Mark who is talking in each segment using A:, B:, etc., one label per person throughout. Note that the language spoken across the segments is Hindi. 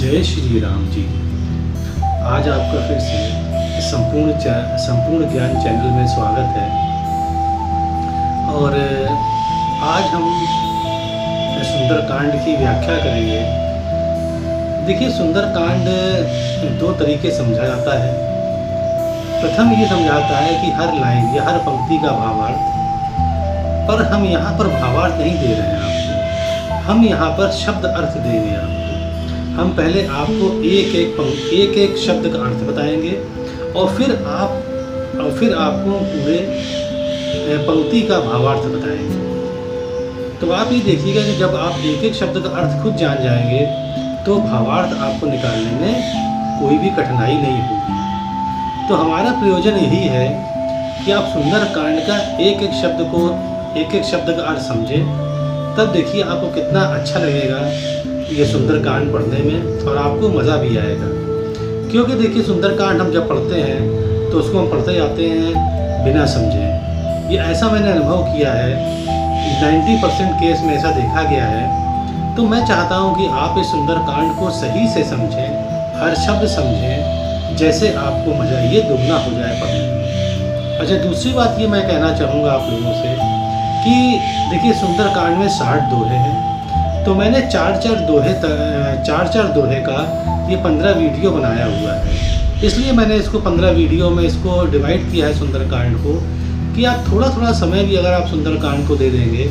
A: जय श्री राम जी। आज आपका फिर से संपूर्ण ज्ञान चैनल में स्वागत है। और आज हम सुंदरकांड की व्याख्या करेंगे। देखिए, सुंदरकांड दो तरीके समझा जाता है। प्रथम ये समझाता है कि हर लाइन या हर पंक्ति का भावार्थ, पर हम यहाँ पर भावार्थ नहीं दे रहे हैं आपको, हम यहाँ पर शब्द अर्थ देंगे आपको। हम पहले आपको एक एक शब्द का अर्थ बताएंगे और फिर आपको पूरे पंक्ति का भावार्थ बताएंगे। तो आप ये देखिएगा कि जब आप एक एक शब्द का अर्थ खुद जान जाएंगे तो भावार्थ आपको निकालने में कोई भी कठिनाई नहीं होगी। तो हमारा प्रयोजन यही है कि आप सुंदरकांड का एक एक शब्द का अर्थ समझें। तब देखिए आपको कितना अच्छा लगेगा ये सुंदरकांड पढ़ने में, और आपको मज़ा भी आएगा। क्योंकि देखिए, सुंदरकांड हम जब पढ़ते हैं तो उसको हम पढ़ते जाते हैं बिना समझे। ये ऐसा मैंने अनुभव किया है, 90% केस में ऐसा देखा गया है। तो मैं चाहता हूँ कि आप इस सुंदरकांड को सही से समझें, हर शब्द समझें, जैसे आपको मज़ा ये दुगना हो जाए पढ़ने में। अच्छा, दूसरी बात ये मैं कहना चाहूँगा आप लोगों से कि देखिए, सुंदरकांड में 60 दोहे हैं। तो मैंने चार चार दोहे का ये 15 वीडियो बनाया हुआ है। इसलिए मैंने इसको 15 वीडियो में इसको डिवाइड किया है सुंदरकांड को, कि आप थोड़ा समय भी अगर आप सुंदरकांड को दे देंगे,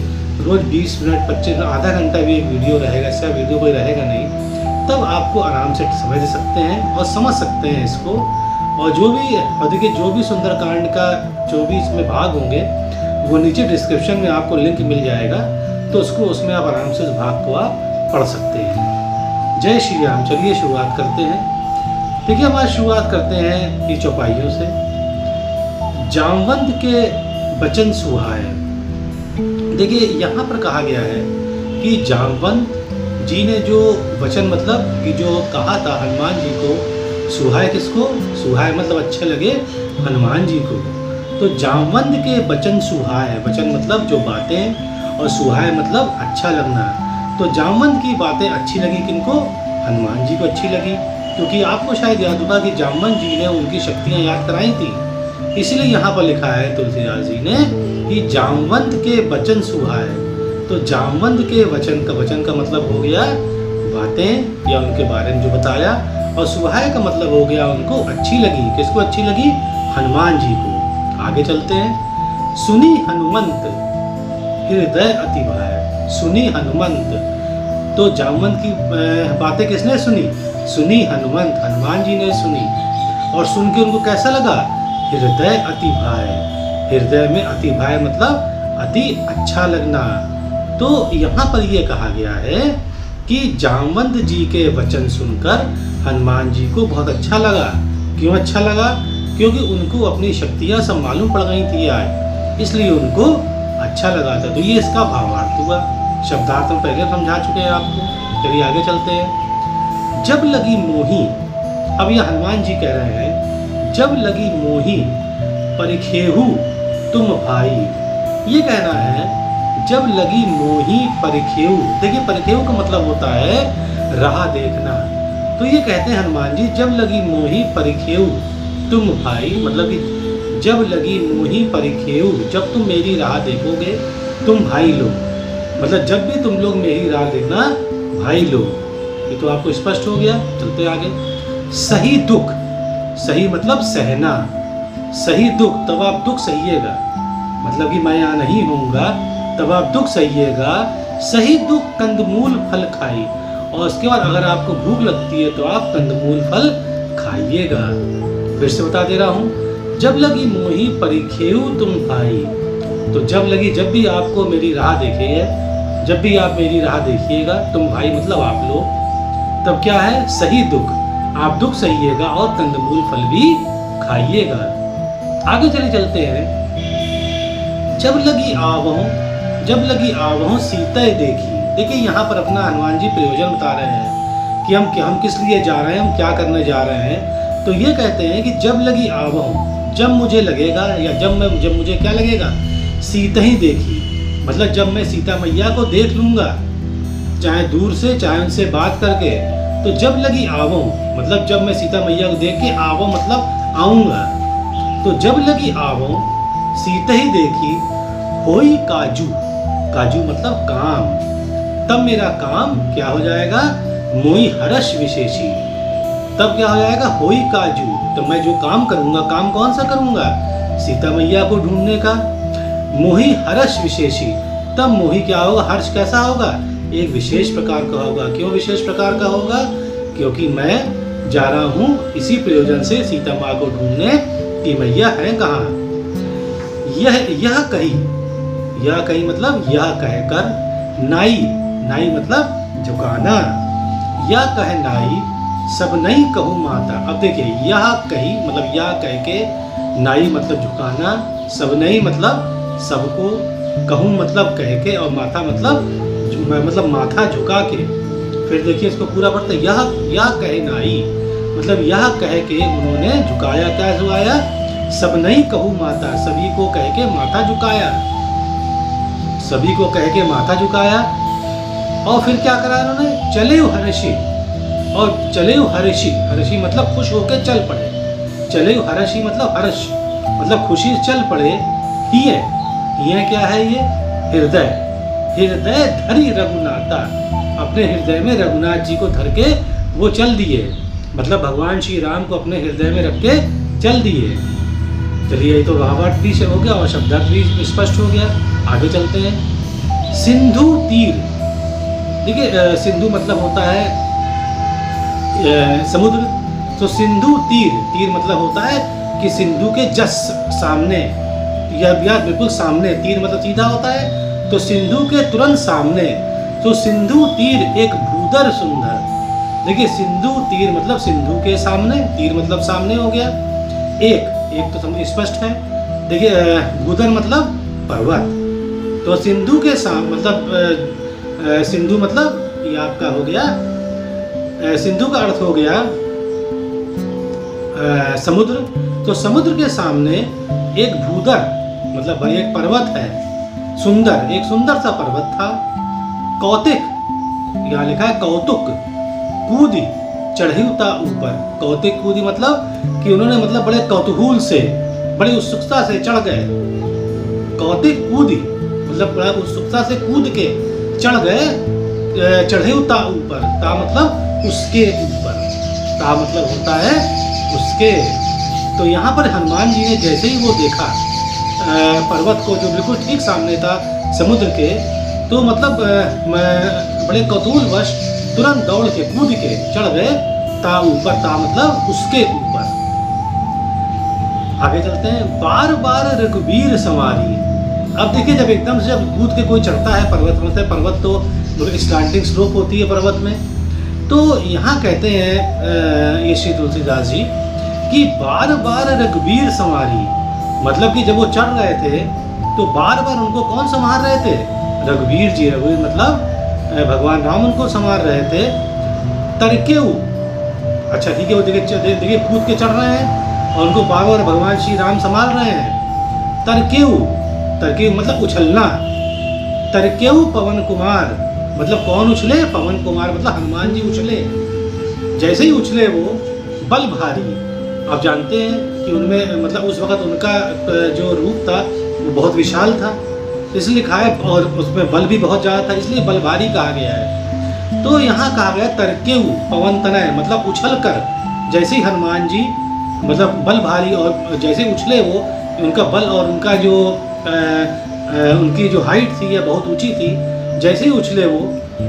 A: रोज़ 20 मिनट 25 आधा घंटा भी एक वीडियो रहेगा, इसका वीडियो कोई रहेगा नहीं, तब आपको आराम से समझ सकते हैं और समझ सकते हैं इसको। और देखिए, जो भी सुंदरकांड का जो भी इसमें भाग होंगे वो नीचे डिस्क्रिप्शन में आपको लिंक मिल जाएगा, तो उसमें आप आराम से उस भाग को आप पढ़ सकते हैं। जय श्री राम। चलिए शुरुआत करते हैं। देखिए, हमारी शुरुआत करते हैं ये चौपाइयों से। जामवंत के बचन सुहाए। देखिए, यहाँ पर कहा गया है कि जामवंत जी ने जो वचन, मतलब कि जो कहा था हनुमान जी को, सुहाए किसको? सुहाए मतलब अच्छे लगे हनुमान जी को। तो जामवंत के बचन सुहाए, वचन मतलब जो बातें, और सुहाए मतलब अच्छा लगना। तो जामवंत की बातें अच्छी लगी किनको? हनुमान जी को अच्छी लगी। क्योंकि आपको शायद याद होगा कि जामवंत जी ने उनकी शक्तियाँ याद कराई थी। इसलिए यहाँ पर लिखा है तुलसीदास जी ने कि जामवंत के वचन सुहाए। तो जामवंत के वचन का मतलब हो गया बातें या उनके बारे में जो बताया, और सुहाए का मतलब हो गया उनको अच्छी लगी। किसको अच्छी लगी? हनुमान जी को। आगे चलते हैं। सुनी हनुमंत हृदय अति भाए। सुनी हनुमंत, तो जामवंत की बातें किसने सुनी? सुनी हनुमंत, हनुमान जी ने सुनी। और सुन के उनको कैसा लगा? हृदय अति भाए। हृदय में अति भाए मतलब अति अच्छा लगना। तो यहाँ पर यह कहा गया है कि जामवंत जी के वचन सुनकर हनुमान जी को बहुत अच्छा लगा। क्यों अच्छा लगा? क्योंकि उनको अपनी शक्तियाँ सब मालूम पड़ गई थी आज, इसलिए उनको अच्छा लगा था। तो ये इसका भावार्थ हुआ। शब्दार्थ हम पहले समझा चुके हैं आपको। चलिए आगे चलते हैं। जब लगी मोही, अब यह हनुमान जी कह रहे हैं, जब लगी मोही परिखेहु तुम भाई। ये कहना है जब लगी मोही परिखेहु। देखिए, परिखेहु का मतलब होता है राह देखना। तो ये कहते हैं हनुमान जी, जब लगी मोही परिखेहु तुम भाई, मतलब कि जब लगी मोही परिखेहु, जब तुम मेरी राह देखोगे तुम भाई लो, मतलब जब भी तुम लोग मेरी राह देखना भाई लो। ये तो आपको स्पष्ट हो गया। चलते आगे। सही दुख, सही मतलब सहना, सही दुख, तब आप दुख सहिएगा, मतलब कि मैं यहाँ नहीं होऊंगा तब आप दुख सहिएगा। सही दुख कंदमूल फल खाई, और उसके बाद अगर आपको भूख लगती है तो आप कंदमूल फल खाइएगा। फिर से बता दे रहा हूँ, जब लगी मोही परिखेहु तुम भाई। तो जब भी आपको मेरी राह देखिए, जब भी आप मेरी राह देखिएगा, तुम भाई मतलब आप लोग, तब क्या है? सही दुख, आप दुख सहिएगा और कंदमूल फल भी खाइएगा। आगे चलते हैं। जब लगी आवहों सीता देखी। देखिए, यहाँ पर अपना हनुमान जी प्रयोजन बता रहे हैं कि हम किस लिए जा रहे हैं, हम क्या करने जा रहे हैं। तो ये कहते हैं कि जब लगी आवहों, जब मुझे लगेगा, या जब मुझे क्या लगेगा? सीता ही देखी, मतलब जब मैं सीता मैया को देख लूँगा, चाहे दूर से, चाहे उनसे बात करके, तो जब लगी आवो, मतलब जब मैं सीता मैया को देख के आवो मतलब आऊंगा, तो जब लगी आवो सीता ही देखी होई काजू, काजू मतलब काम, तब मेरा काम क्या हो जाएगा, मोई हर्ष विशेषी, तब क्या हो जाएगा, होई काजू, तो मैं जो काम करूंगा, काम कौन सा करूंगा, सीता मैया को ढूंढने का, मोही हर्ष विशेषी, तब मोही क्या होगा, हर्ष कैसा होगा, एक विशेष प्रकार का होगा। क्यों विशेष प्रकार का होगा, क्योंकि मैं जा रहा हूँ इसी प्रयोजन से सीता माँ को ढूंढने कि मैया है कहाँ। यह कही मतलब यह कहकर नाई, नाई मतलब झुकाना, यह कहे नाई सब नहीं कहूँ माता। अब देखिए यह कही मतलब यह कह के, नाई मतलब झुकाना, सब नहीं मतलब सबको, कहूँ मतलब कह के, और माता मतलब माथा झुका के। फिर देखिए इसको पूरा पढ़ते, यह कहे नाई मतलब यह कह के उन्होंने झुकाया, क्या झुकाया, सब नहीं कहूँ माता, सभी को कह के माथा झुकाया, सभी को कह के माथा झुकाया। और फिर क्या करा उन्होंने, चले हर्षी, और चले हर्षी, हर्षी मतलब खुश होकर चल पड़े, चले हर्षी मतलब हर्ष मतलब खुशी चल पड़े। हिय क्या है, ये हृदय, हृदय धरी रघुनाथा, अपने हृदय में रघुनाथ जी को धर के वो चल दिए, मतलब भगवान श्री राम को अपने हृदय में रख के चल दिए। चलिए ये तो भावार्थ भी हो गया और शब्दार्थ भी स्पष्ट हो गया। आगे चलते हैं। सिंधु तीर, देखिए सिंधु मतलब होता है समुद्र, तो सिंधु तीर, तीर मतलब होता है कि सिंधु के जस्ट सामने या बिल्कुल सामने, तीर मतलब सीधा होता है, तो सिंधु के तुरंत सामने, तो सिंधु तीर एक भूधर सुंदर। देखिए सिंधु तीर मतलब सिंधु के सामने, तीर मतलब सामने हो गया, एक तो स्पष्ट है। देखिए भूधर मतलब पर्वत, तो सिंधु के सामने मतलब सिंधु मतलब ये आपका हो गया, सिंधु का अर्थ हो गया समुद्र, तो समुद्र के सामने एक भूधर मतलब एक पर्वत है, सुंदर, एक सुंदर सा पर्वत था। कौतिक, यहाँ लिखा है कौतुक, कूदी चढ़ीता ऊपर, कौतिक कूदी मतलब कि उन्होंने मतलब बड़े कौतूहल से, बड़ी उत्सुकता से चढ़ गए। कौतिक कूदी मतलब बड़ा उत्सुकता से कूद के चढ़ गए, चढ़ीता ऊपर, ता मतलब उसके ऊपर, ता मतलब होता है उसके। तो यहाँ पर हनुमान जी ने जैसे ही वो देखा पर्वत को जो बिल्कुल ठीक सामने था समुद्र के, तो मतलब बड़े कौतूहलवश तुरंत दौड़ के कूद के चढ़ गए ता ऊपर, ता मतलब उसके ऊपर। आगे चलते हैं। बार बार रघुवीर सवारी, अब देखिए जब एकदम से जब कूद के कोई चढ़ता है पर्वत, मतलब पर्वत तो स्लांटिंग स्लोप होती है पर्वत में, तो यहाँ कहते हैं ये श्री तुलसीदास जी कि बार बार रघुवीर सवारी, मतलब कि जब वो चढ़ रहे थे तो बार बार उनको कौन संभाल रहे थे, रघुवीर जी, रघुवीर मतलब भगवान राम उनको संभाल रहे थे। तरकेऊ, अच्छा ठीक है, वो देखिए कूद के चढ़ रहे हैं और उनको बार बार भगवान श्री राम संभाल रहे हैं। तरकेऊ, तरकेऊ मतलब उछलना, तरकेऊ पवन कुमार मतलब कौन उछले, पवन कुमार मतलब हनुमान जी उछले। जैसे ही उछले वो बल भारी, आप जानते हैं कि उनमें मतलब उस वक़्त उनका जो रूप था वो बहुत विशाल था, इसलिए लिखा है, और उसमें बल भी बहुत ज़्यादा था, इसलिए बल भारी कहा गया है। तो यहाँ कहा गया तरकेऊ पवन तनय मतलब उछल कर, जैसे ही हनुमान जी मतलब बल भारी, और जैसे उछले वो, उनका बल और उनका जो उनकी जो हाइट थी यह बहुत ऊंची थी, जैसे ही उछले वो,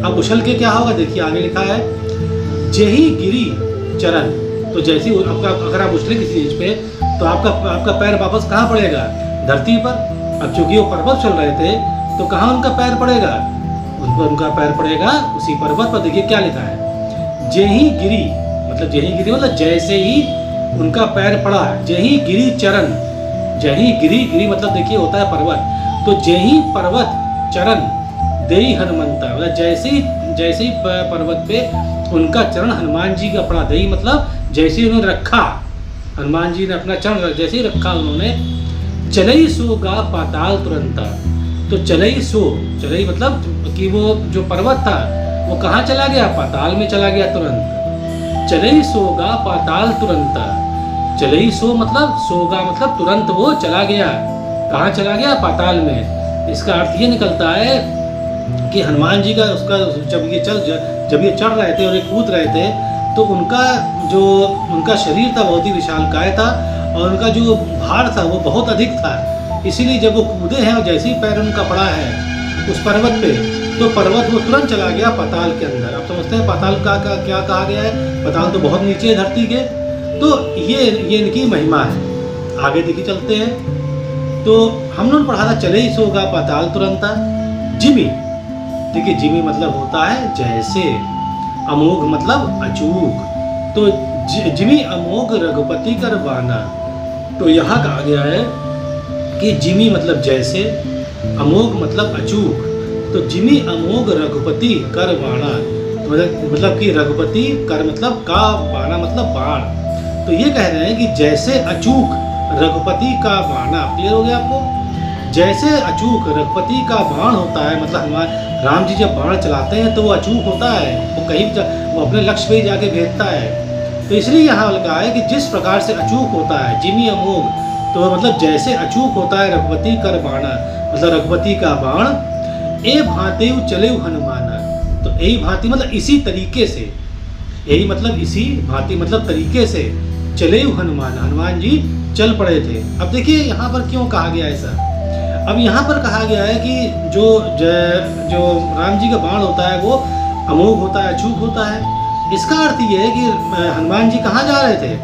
A: अब उछल के क्या होगा, देखिए आगे लिखा है जेही गिरी चरण, तो जैसे ही आपका अगर आप उछले किसी चीज पे तो आपका पैर वापस कहाँ पड़ेगा, धरती पर। अब चूंकि वो पर्वत चल रहे थे तो कहाँ उनका पैर पड़ेगा, उन पर उनका पैर पड़ेगा उसी पर्वत पर। देखिए क्या लिखा है, जेही गिरी मतलब, जेही गिरी मतलब जैसे ही उनका पैर पड़ा, जेही गिरी चरण, जेही गिरी मतलब देखिए होता है पर्वत, तो जेही पर्वत चरण देई हनुमंता मतलब जैसे ही पर्वत पे उनका चरण हनुमान जी का पड़ा, देई मतलब जैसे ही उन्होंने रखा, हनुमान जी ने अपना चरण जैसे ही रखा उन्होंने, चलई सो गा पाताल तुरंता, तो चलई सो, चलई मतलब कि वो जो पर्वत था वो कहाँ चला गया, पाताल में चला गया तुरंत, चले सोगा पाताल तुरंता। चले सो मतलब सोगा मतलब तुरंत वो चला गया। कहाँ चला गया? पाताल में। इसका अर्थ ये निकलता है कि हनुमान जी का उसका जब ये चढ़ रहे थे और ये कूद रहे थे तो उनका शरीर था बहुत ही विशालकाय था और उनका जो भार था वो बहुत अधिक था। इसीलिए जब वो कूदे हैं और जैसे ही पैर उनका पड़ा है उस पर्वत पे तो पर्वत वो तुरंत चला गया पाताल के अंदर। अब समझते हैं पाताल का क्या कहा गया है? पाताल तो बहुत नीचे है धरती के। तो ये इनकी महिमा है। आगे देखिए चलते हैं तो हम लोग पढ़ा था चले ही सोगा पाताल तुरंता। जिमी, देखिए जिमी मतलब होता है जैसे, अमोघ मतलब अचूक। तो जिमी अमोघ रघुपति कर बाना। तो यहाँ कहा गया है कि जिमी मतलब जैसे, अमोघ मतलब अचूक। तो जिमी अमोघ रघुपति कर बाणा, तो मतलब कि रघुपति कर मतलब का, बाणा मतलब बाण। तो ये कह रहे हैं कि जैसे अचूक रघुपति का बाणा। क्लियर हो गया आपको? जैसे अचूक रघुपति का बाण होता है, मतलब हमारे राम जी जब बाण चलाते हैं तो वो अचूक होता है, वो कहीं वो अपने लक्ष्य पे ही जाके भेजता है। तो इसलिए यहाँ लिखा है कि जिस प्रकार से अचूक होता है जिमी अमोघ, तो मतलब जैसे अचूक होता है रघुपति कर बाणा, मतलब रघुपति का बाण। ए भांति चले हनुमाना। तो यही भांति मतलब इसी तरीके से, यही मतलब इसी भांति मतलब तरीके से चले हनुमान, हनुमान जी चल पड़े थे। अब देखिए यहाँ पर क्यों कहा गया ऐसा। अब यहाँ पर कहा गया है कि जो राम जी का बाण होता है वो अमोघ होता है, अचूक होता है। इसका अर्थ ये है कि हनुमान जी कहाँ जा रहे थे?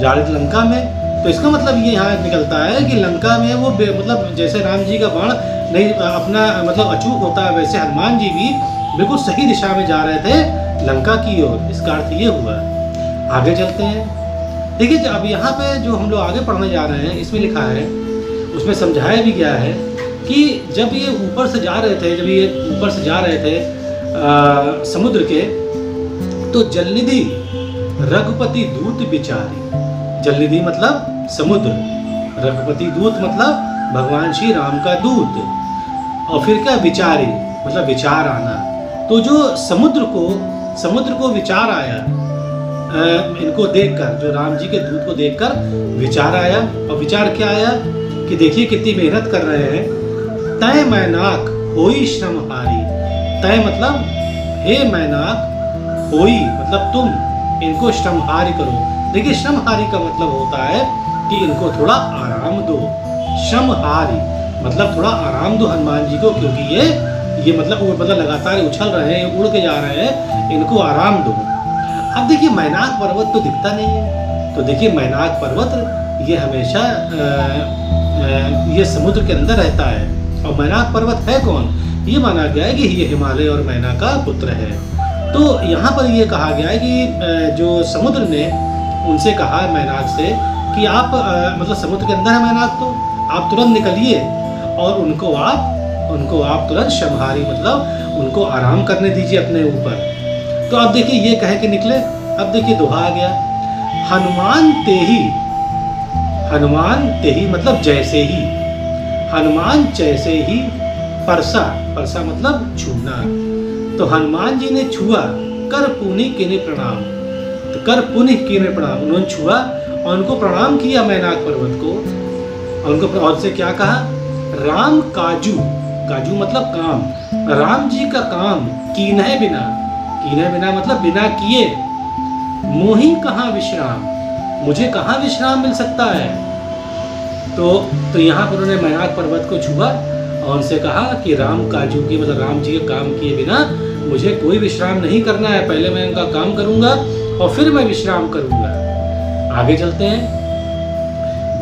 A: जा रहे थे लंका में। तो इसका मतलब ये यहाँ निकलता है कि लंका में वो मतलब जैसे राम जी का बाण नहीं अपना मतलब अचूक होता है, वैसे हनुमान जी भी बिल्कुल सही दिशा में जा रहे थे लंका की ओर। इसका अर्थ ये हुआ। आगे चलते हैं। देखिए अब यहाँ पे जो हम लोग आगे पढ़ने जा रहे हैं इसमें लिखा है, उसमें समझाया भी गया है कि जब ये ऊपर से जा रहे थे, जब ये ऊपर से जा रहे थे समुद्र के, तो जलनिधि रघुपति दूत बिचारी। जलनिधि मतलब समुद्र, रघुपति दूत मतलब भगवान श्री राम का दूत, और फिर क्या विचारी मतलब विचार आना। तो जो समुद्र को विचार आया इनको देखकर, जो राम जी के दूत को देखकर विचार आया। और विचार क्या आया कि देखिए कितनी मेहनत कर रहे हैं। तय मैनाक होई श्रम हारी। तय मतलब हे मैनाक, होई मतलब तुम, इनको श्रमहारी करो। देखिए श्रमहारी का मतलब होता है कि इनको थोड़ा आराम दो। श्रमहारी मतलब थोड़ा आराम दो हनुमान जी को, क्योंकि ये मतलब लगातार उछल रहे हैं, उड़ के जा रहे हैं, इनको आराम दो। अब देखिए मैनाक पर्वत तो दिखता नहीं है। तो देखिए मैनाक पर्वत ये हमेशा ये समुद्र के अंदर रहता है। और मैनाक पर्वत है कौन? ये माना गया है कि ये हिमालय और मैना का पुत्र है। तो यहाँ पर ये कहा गया है कि जो समुद्र ने उनसे कहा मैनाक से कि आप मतलब समुद्र के अंदर है मैनाक, तो आप तुरंत निकलिए और उनको आप तुरंत श्रमहारी मतलब उनको आराम करने दीजिए अपने ऊपर। तो अब देखिए ये कह के निकले। अब देखिए दोहा आ गया, हनुमान तेही मतलब जैसे ही, हनुमान जैसे ही परसा मतलब छूना। तो हनुमान जी ने छुआ, कर पुनि किने प्रणाम। तो कर पुनि किने प्रणाम, उन्होंने छुआ और उनको प्रणाम किया मैनाक पर्वत को। और उनको और से क्या कहा? राम काजू मतलब काम, राम जी का काम कीन्हे बिना मतलब बिना किए, मोहि कहाँ विश्राम, मुझे कहाँ विश्राम मिल सकता है। तो यहाँ पर उन्होंने मैनाक पर्वत को छुआ और उनसे कहा कि राम काजू की मतलब राम जी के काम किए बिना मुझे कोई विश्राम नहीं करना है। पहले मैं उनका काम करूंगा और फिर मैं विश्राम करूंगा। आगे चलते हैं।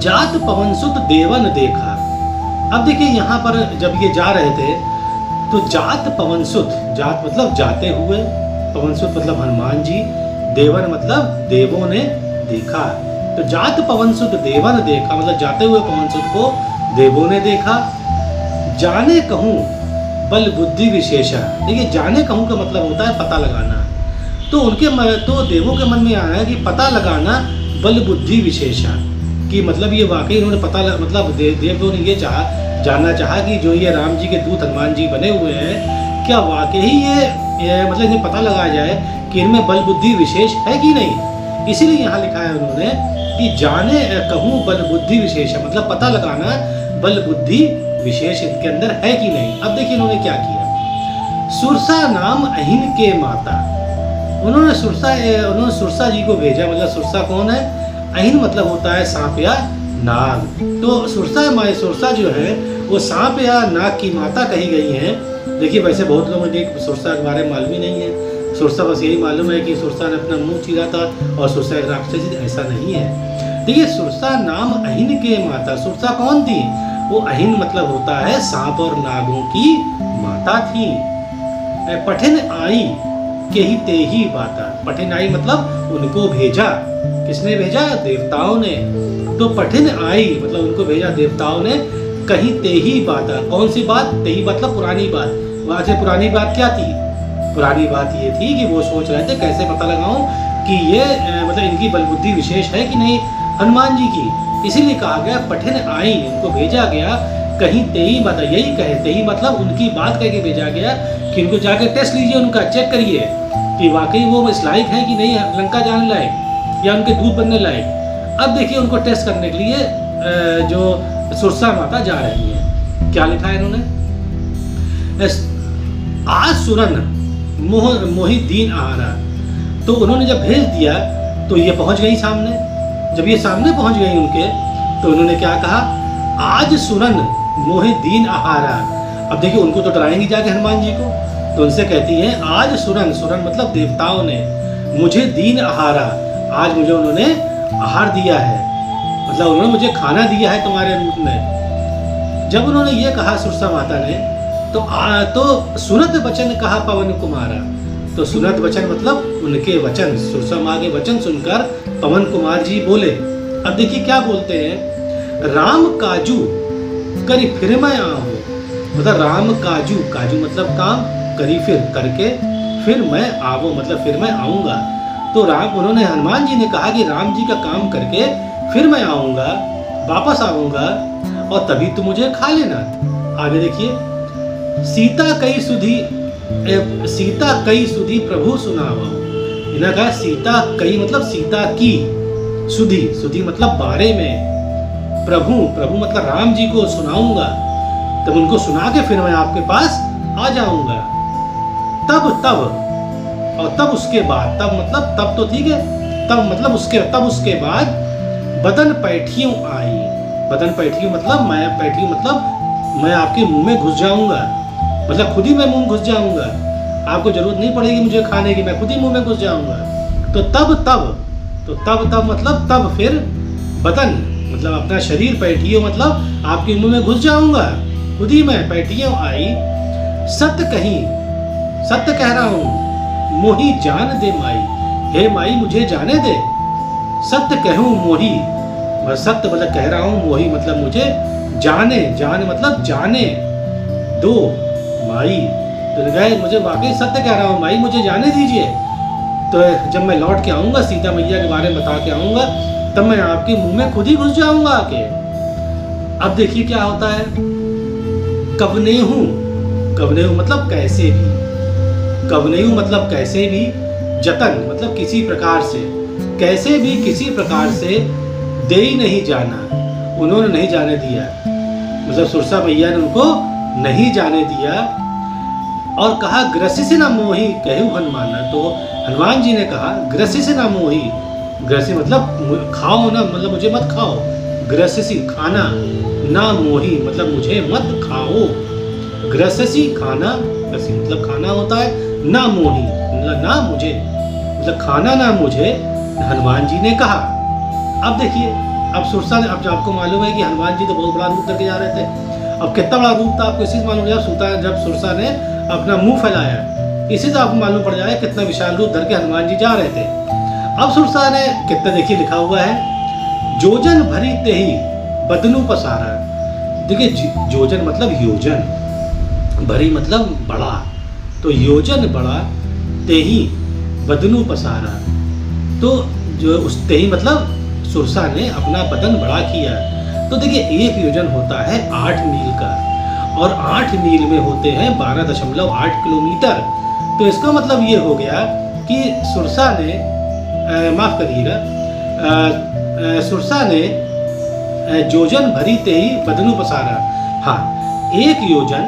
A: जात पवनसुत देवन देखा। अब देखिए यहाँ पर जब ये जा रहे थे तो जात पवनसुत, जात मतलब जाते हुए, पवनसुत मतलब हनुमान जी, देवन मतलब देवों ने देखा। तो जात पवनसुत देवन देखा मतलब जाते हुए पवनसुत को देवों ने देखा। जाने कहूँ बल बुद्धि विशेषा। देखिए जाने कहूँ का मतलब होता है पता लगाना। तो देवों के मन में आया है कि पता लगाना बल बुद्धि विशेषा, कि मतलब ये वाकई उन्होंने मतलब देवों ने ये जानना चाहा कि जो ये राम जी के दूत हनुमान जी बने हुए हैं, क्या वाकई ये मतलब इन्हें पता लगाया जाए कि इनमें बल बुद्धि विशेष है कि नहीं। इसीलिए यहाँ लिखा है उन्होंने कि जाने कहूँ बल बुद्धि विशेष है, मतलब पता लगाना बल बुद्धि विशेष इनके अंदर है कि नहीं। अब देखिए इन्होंने क्या किया। सुरसा नाम अहिन के माता, उन्होंने सुरसा जी को भेजा। मतलब सुरसा कौन है? अहिन मतलब होता है सांप या नाग। तो सुरसा जो है वो सांप या नाग की माता कही गई है। देखिए वैसे बहुत लोगों को सुरसा के बारे में मालूम ही नहीं है। सुरसा बस यही मालूम है कि सुरसा ने अपना मुंह चीरा था और सुरसा एक राक्षसी, ऐसा नहीं है। देखिए सुरसा नाम अहिन के माता, सुरसा कौन थी? वो अहिन मतलब होता है सांप और नागों की माता थी। पठन आई के ही ते ही बाता, पठन आई मतलब उनको भेजा। किसने भेजा? देवताओं ने। तो पठन आई मतलब उनको भेजा देवताओं ने। कहीं ते ही बाता, कौन सी बात? ते ही मतलब पुरानी बात। वहां से पुरानी बात क्या थी? पुरानी बात ये थी कि वो सोच रहे थे कैसे पता लगाऊं कि ये मतलब इनकी बलबुद्धि विशेष है कि नहीं हनुमान जी की। इसीलिए कहा गया पठन आई, इनको भेजा गया कहीं ते ही बात, यही कहे ते ही मतलब उनकी बात कह के भेजा गया कि इनको जाके टेस्ट लीजिए, उनका चेक करिए कि वाकई वो इस लायक है कि नहीं लंका जाने लायक या उनके दूध बनने लायक। अब देखिए उनको टेस्ट करने के लिए जो सुरसा माता जा रही है। क्या लिखा है इन्होंने? आज सुरन मोहि दीन आहारा। तो उन्होंने जब भेज दिया तो ये पहुंच गई सामने। जब ये सामने पहुंच गई उनके तो उन्होंने क्या कहा? आज सुरन मोहि दीन आहारा। अब देखिए उनको तो डराएंगी जाके हनुमान जी को, तो उनसे कहती है आज सुरन, सुरन मतलब देवताओं ने मुझे दीन आहारा, आज मुझे उन्होंने आहार दिया है, मतलब उन्होंने मुझे खाना दिया है तुम्हारे रूप में। जब उन्होंने ये कहा सुरसा माता ने तो सुनत वचन कहा पवन कुमारा। तो सुनत वचन मतलब उनके वचन, सुरसा माँ के वचन सुनकर पवन कुमार जी बोले। अब देखिए क्या बोलते हैं? राम काजू करी फिर मैं आऊँ, मतलब राम काजू, काजू मतलब काम, करी फिर करके, फिर मैं आवो मतलब फिर मैं आऊँगा। तो राम, उन्होंने हनुमान जी ने कहा कि राम जी का काम करके फिर मैं आऊँगा, वापस आऊँगा और तभी तुम मुझे खा लेना। आगे देखिए, सीता कई सुधी प्रभु सुनावा। इन्हें कहा सीता कई मतलब सीता की, सुधी, सुधी मतलब बारे में, प्रभु, प्रभु मतलब राम जी को सुनाऊंगा, तब उनको सुना के फिर मैं आपके पास आ जाऊंगा। तब उसके बाद, तब मतलब तब तो ठीक है, तब मतलब उसके बाद बदन पैठियों आई। बदन पैठियों मतलब मैं आपके मुंह में घुस जाऊंगा, मतलब खुद ही मैं मुंह घुस जाऊंगा, आपको जरूरत नहीं पड़ेगी मुझे खाने की, मैं खुद ही मुंह में घुस जाऊंगा। तो तब मतलब तब फिर बदन मतलब अपना शरीर, पैठियों मतलब आपके मुंह में घुस जाऊंगा खुद ही मैं, पैठियों आई। सत्य कह रहा हूं मोही जान दे माई, हे माई मुझे जाने दे। सत्य कहूं मोही, मैं सत्य मतलब कह रहा हूं, मोही मतलब मुझे जाने, जान मतलब जाने दो माई। तो गए मुझे वाकई सत्य कह रहा हूं माई मुझे जाने दीजिए। तो जब मैं लौट के आऊंगा सीता मैया के बारे में बता के आऊंगा तब मैं आपके मुंह में खुद ही घुस जाऊंगा आके। अब देखिए क्या होता है, कवनेहू मतलब कैसे भी, कवनेहू मतलब कैसे भी, जतन मतलब किसी प्रकार से, कैसे भी किसी प्रकार से दे ही नहीं जाना, उन्होंने नहीं जाने दिया, मतलब सुरसा मैया ने उनको नहीं जाने दिया। और कहा ग्रसी से ना मोही कहू हनुमान। तो हनुमान जी ने कहा ग्रसी से ना मोही, ग्रसी मतलब खाओ ना, मतलब मुझे मत खाओ, ग्रसी खाना, ना मोही मतलब मुझे मत खाओ, ग्रसी खाना, ग्रसी मतलब खाना होता है, ना मोही मतलब ना मुझे, मतलब खाना ना मुझे, हनुमान जी ने कहा। अब देखिए, अब सुरसा ने, अब आपको मालूम है कि हनुमान जी तो बहुत बड़ा रूप करके जा रहे थे। अब कितना बड़ा रूप था आपको इसी से मालूम, जब सुरसा ने अपना मुंह फैलाया, इसी से आपको मालूम पड़ जाए कितना विशाल रूप धर के हनुमान जी जा रहे थे। अब सुरसा ने कितना, देखिए लिखा हुआ है, जोजन भरी ते ही बदनू पसारा। देखिए जोजन मतलब योजन, भरी मतलब बड़ा, तो योजन बड़ा, ते ही बदनू पसारा। तो जो उस ते ही मतलब सुरसा ने अपना बदन बड़ा किया। तो देखिए एक योजन होता है 8 मील का, और 8 मील में होते हैं 12.8 किलोमीटर। तो इसका मतलब ये हो गया कि कि सुरसा ने माफ करिएगा, सुरसा ने योजन भरी तेई बदनु पसारा। हाँ, एक योजन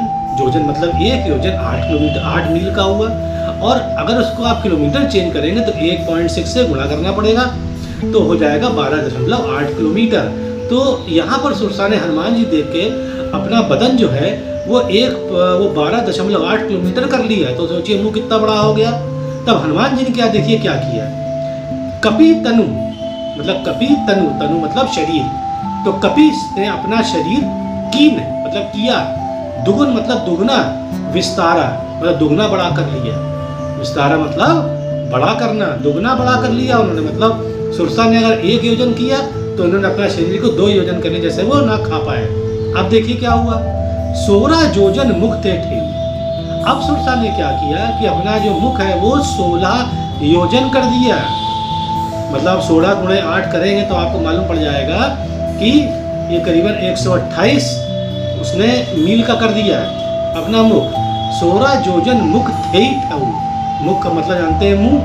A: मतलब एक योजन 8 किलोमीटर 8 मील का हुआ, और अगर उसको आप किलोमीटर चेंज करेंगे तो 1.6 से गुणा करना पड़ेगा, तो हो जाएगा 12.8 किलोमीटर। तो यहाँ पर सुरसा ने हनुमान जी देख के अपना बदन जो है वो 12.8 किलोमीटर कर लिया। तो सोचिए मुंह कितना बड़ा हो गया। तब हनुमान जी ने क्या देखिए क्या किया, कपि तनु मतलब कपि तनु मतलब शरीर, तो कपि ने अपना शरीर कीन मतलब किया, दुगुन मतलब दुगना, विस्तारा मतलब दुगना बड़ा कर लिया, विस्तारा मतलब बड़ा करना, दुगना बड़ा कर लिया उन्होंने। मतलब सुरसा ने अगर 1 योजन किया तो उन्होंने अपना शरीर को 2 योजन कर लिया, जैसे वो ना खा पाए। अब देखिए क्या हुआ, 16 योजन मुख ते थे। अब सुरसा ने क्या किया कि अपना जो मुख है वो 16 योजन कर दिया। मतलब 16 गुणे 8 करेंगे तो आपको मालूम पड़ जाएगा कि ये करीबन 128 उसने मील का कर दिया अपना मुख। 16 योजन मुख थे ठऊ, मुख का मतलब जानते हैं मुंह,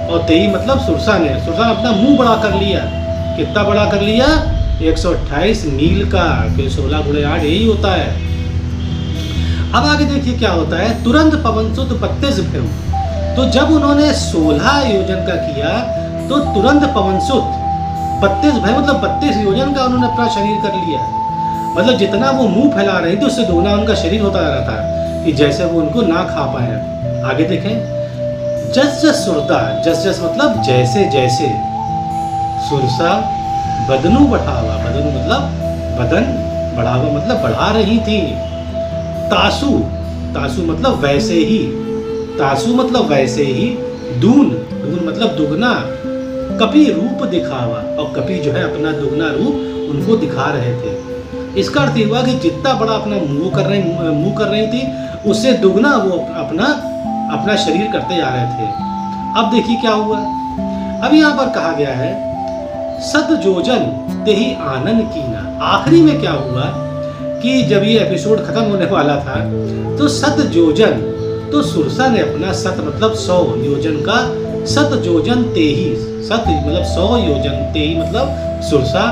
A: और तेई मतलब सुरसा ने अपना मुंह बड़ा कर लिया। कितना बड़ा कर लिया, 128 मील का, फिर 16 गुणे 8 यही होता है। अब आगे देखिए क्या होता है, तुरंत पवनसुत 32 भयउ। तो जब उन्होंने 16 योजन का किया तो तुरंत पवनसुत 32 भय मतलब 32 योजन का उन्होंने अपना शरीर कर लिया। मतलब जितना वो मुंह फैला रहे थे उससे दोगुना उनका शरीर होता जा रहा था, कि जैसे वो उनको ना खा पाए। आगे देखें, जस जस सुरता, जस जस मतलब जैसे जैसे, सुरसा बदनु बढ़ावा, बदनु मतलब बदन, बढ़ावा मतलब बढ़ा रही थी। तासु, तासु मतलब वैसे ही, तासु मतलब वैसे ही, दून, दून मतलब दुगना, कपि रूप दिखावा, और कपि जो है अपना दुगना रूप उनको दिखा रहे थे। इसका अर्थ हुआ कि जितना बड़ा अपना मुंह कर रही थी उससे दुगना वो अपना शरीर करते जा रहे थे। अब देखिए क्या हुआ, अब यहाँ पर कहा गया है सत जोजन तेहि आनंद कीना। आखिरी में क्या हुआ कि जब ये एपिसोड खत्म होने वाला था तो सत जोजन, तो सुरसा ने अपना सत मतलब 100 योजन का, सत जोजन तेहि, सत मतलब 100 योजन, तेहि मतलब सुरसा,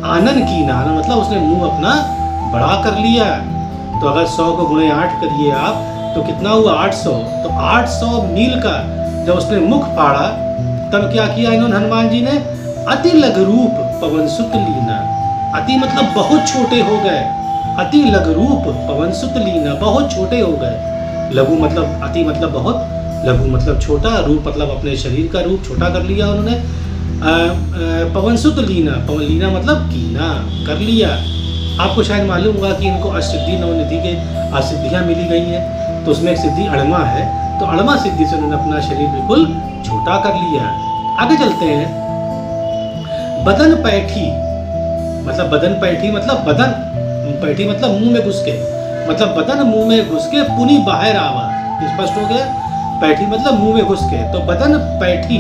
A: आनंद कीना मतलब उसने मुंह अपना बड़ा कर लिया। तो अगर 100 को गुणे 8 करिए आप तो कितना हुआ, 800। तो 800 मील का जब उसने मुख फाड़ा तब क्या किया इन्होंने, हनुमान जी ने अति लघु रूप पवनसुत लीना। अति मतलब बहुत छोटे हो गए, अति लघु रूप पवनसुत लीना, बहुत छोटे हो गए। लघु मतलब अति मतलब बहुत, लघु मतलब छोटा, रूप मतलब अपने शरीर का रूप छोटा कर लिया उन्होंने। पवनसुत लीना, पवन लीना मतलब कीना कर लिया। आपको शायद मालूम होगा कि इनको अष्टसिद्धि नवनिधि के असिद्धियाँ मिली गई हैं, तो उसमें एक सिद्धि अड़मा है, तो अड़मा सिद्धि से उन्होंने अपना शरीर बिल्कुल छोटा कर लिया। आगे चलते हैं, बदन पैठी मतलब बदन पैठी मतलब बदन पैठी मतलब मुंह में घुस के, मतलब बदन मुंह में घुस के पुनी बाहर आवा। स्पष्ट हो गया, पैठी मतलब मुंह में घुस के, तो बदन पैठी,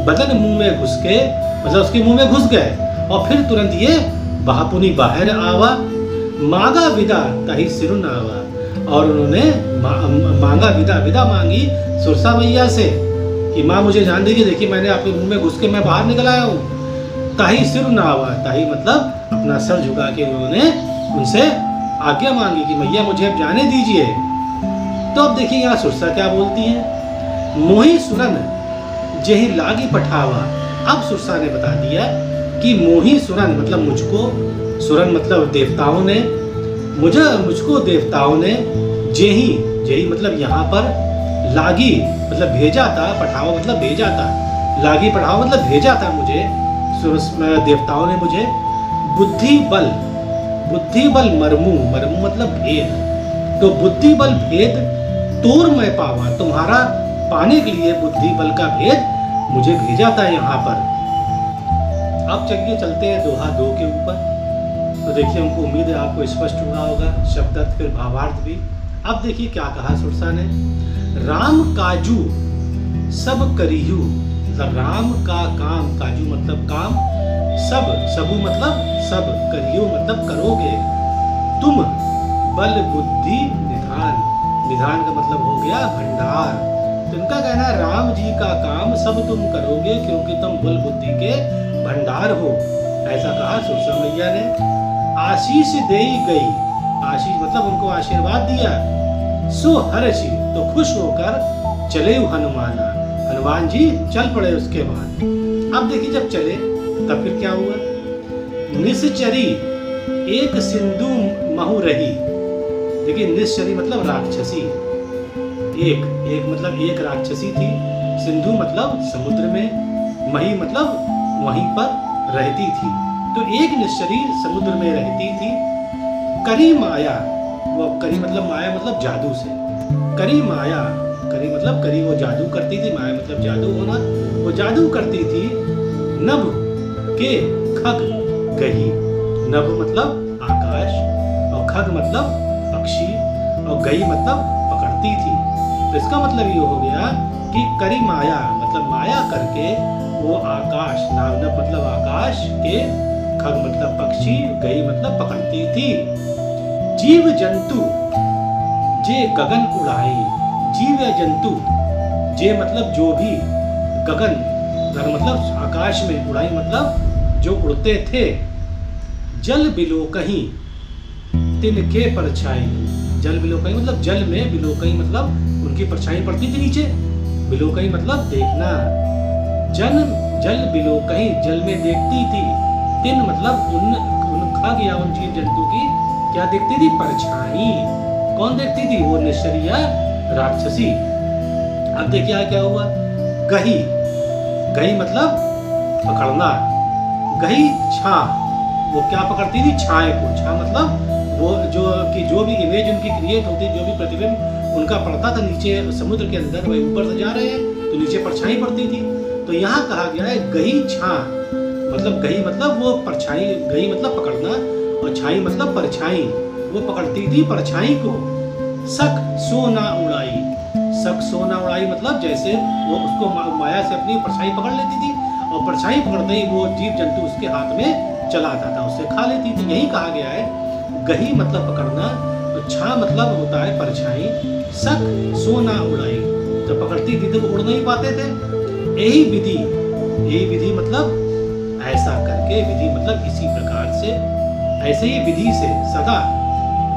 A: बदन मुंह में घुस के मतलब उसके मुंह में घुस गए, और फिर तुरंत ये पुनी बाहर आवा। मांगा विदा ताहि सिरुन आवा, और उन्होंने मांगा विदा, विदा मांगी सुरसा मैया से कि माँ मुझे जान दीजिए, देखिए मैंने आपके मुंह में घुस के मैं बाहर निकल आया हूँ। ताही सिरुन आवा, ताही मतलब अपना सर झुका के उन्होंने उनसे आज्ञा मांगी कि मैया मुझे अब जाने दीजिए। तो अब देखिए यहाँ सुरसा क्या बोलती है, मोही सुरन जेहि लागी पठावा। अब सुरसा ने बता दिया कि मोही सुरन मतलब मुझको, सुरन मतलब देवताओं ने, मुझको देवताओं ने जेही, जेही मतलब यहाँ पर लागी मतलब भेजा था, पठावा मतलब भेजा था, लागी पठावा मतलब भेजा था मुझे, देवताओं ने मुझे बुद्धि बल, बुद्धि बल मरमू, मरमू मतलब भेद, तो बुद्धि बल भेद तोर मैं पावा, तुम्हारा पाने के लिए बुद्धि बल का भेद मुझे भेजा था यहाँ पर। अब चलिए चलते हैं दोहा 2 के ऊपर। तो देखिए हमको उम्मीद है आपको स्पष्ट हुआ होगा शब्दार्थ फिर भावार्थ भी। अब देखिए क्या कहा सुरसा ने, राम काजू सब करियू, मतलब राम का काम, काजू मतलब काम, सब, सबू मतलब सब, करियो मतलब करोगे, तुम बल बुद्धि निधान, निधान का मतलब हो गया भंडार, तो इनका कहना है राम जी का काम सब तुम करोगे क्योंकि तुम बुल बुद्धि के भंडार हो, ऐसा कहा सुरसा मैया ने। आशीष दे गई, आशीष मतलब उनको आशीर्वाद दिया। सो हर्षि तो खुश होकर चले हनुमाना, हनुमान जी चल पड़े उसके बाद। अब देखिए जब चले तब फिर क्या हुआ। निश्चरी एक सिंधु महु रही, देखिए निश्चरी मतलब राक्षसी, एक मतलब एक राक्षसी थी, सिंधु मतलब समुद्र में, मही मतलब वहीं पर रहती थी। तो एक निश्चरी समुद्र में रहती थी। करी माया, वो करी मतलब माया मतलब जादू से, करी माया, करी मतलब करी वो जादू करती थी, माया मतलब जादू होना, वो जादू करती थी। नभ के खग गही, नभ मतलब आकाश और खग मतलब पक्षी और गई मतलब पकड़ती थी। तो इसका मतलब ये हो गया कि करी माया मतलब माया करके वो आकाश, नभ मतलब आकाश के, खग मतलब पक्षी, गई मतलब पकड़ती थी। जीव जंतु जे गगन उड़ाई, जीव या जंतु, जे मतलब जो भी, गगन मतलब आकाश में, उड़ाई मतलब जो उड़ते थे। जल बिलो कहीं तिनके परछाई, जल बिलो कहीं मतलब जल में, बिलो कहीं मतलब उनकी परछाई पड़ती थी नीचे, बिलो कहीं मतलब देखना। जल बिलो कहीं जल में देखती थी, तिन मतलब उन खग या उन जीव जंतु की क्या देखती थी, परछाई। कौन देखती थी, वो निश्चरिया राक्षसी। अब देखिए क्या हुआ। गही, गही मतलब पकड़ना, गही छा, वो क्या पकड़ती थी, छाए को। छा मतलब वो जो भी इमेज उनकी क्रिएट होती, जो भी प्रतिबिंब उनका पड़ता था नीचे समुद्र के अंदर, वही ऊपर से जा रहे हैं तो नीचे परछाई पड़ती थी। तो यहाँ कहा गया है गही छा, मतलब गही मतलब वो परछाई, गही मतलब पकड़ना और छाई मतलब परछाई, वो पकड़ती थी परछाई को। सक सोना उड़ाई, सक सोना उड़ाई मतलब जैसे वो उसको माया से अपनी परछाई पकड़ लेती थी और परछाई पकड़ते ही वो जीव जंतु उसके हाथ में चला आता था, उससे खा लेती थी। यही कहा गया है गही मतलब पकड़ना और छा मतलब होता है परछाई। सक सोना उड़ाई, जब पकड़ती थी तो वो उड़ नहीं पाते थे। यही विधि मतलब ऐसा करके, विधि मतलब इसी प्रकार से, ऐसे ही विधि से सदा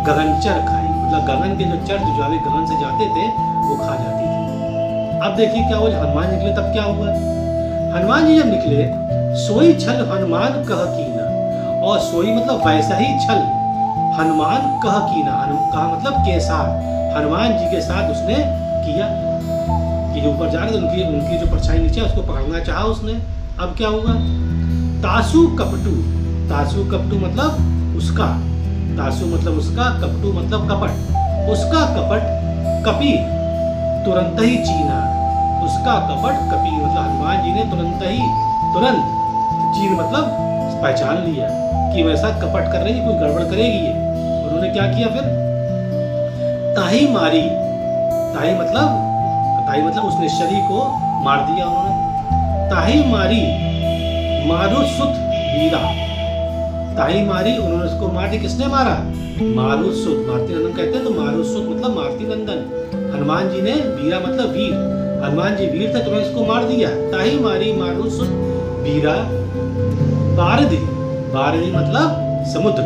A: गगनचर खाई, मतलब गगन के जो चर जो अभी गगन से जाते थे वो खा जाती थी। अब देखिए क्या हुआ, हनुमान निकले तब क्या हुआ। हनुमान जी जब निकले, सोई छल हनुमान कह कीना, और सोई मतलब वैसा ही छल हनुमान कह कीना, कहा मतलब कैसा, हनुमान जी के साथ उसने किया कि जो ऊपर जा रहे थे उनकी जो परछाई नीचे उसको पकड़ना चाहा उसने। अब क्या हुआ। तासु कपटू, तासु कपटू मतलब उसका, तासु मतलब उसका, कपटू मतलब कपट, उसका कपट कपि तुरंत ही चीना, उसका कपट कपि मतलब हनुमान जी ने तुरंत चीन मतलब पहचान लिया कि वैसा कपट कर रही है, कोई गड़बड़ करेगी ये। उन्होंने क्या किया फिर, ताही मारी, ताही मतलब उस निश्चरी को मार दिया उन्होंने। ताही मारी मारुसुत वीरा, ताही मारी उन्होंने उसको मार दिया। किसने मारा, मारुसुत, मारुति नंदन कहते हैं तो मारुसुत मतलब मारुति नंदन। हनुमान जी ने, वीरा मतलब वीर, हनुमान जी वीर थे तो उन्होंने इसको मार दिया। ताही मारी मारुसुत वीरा। बारदी, बारदी मतलब समुद्र,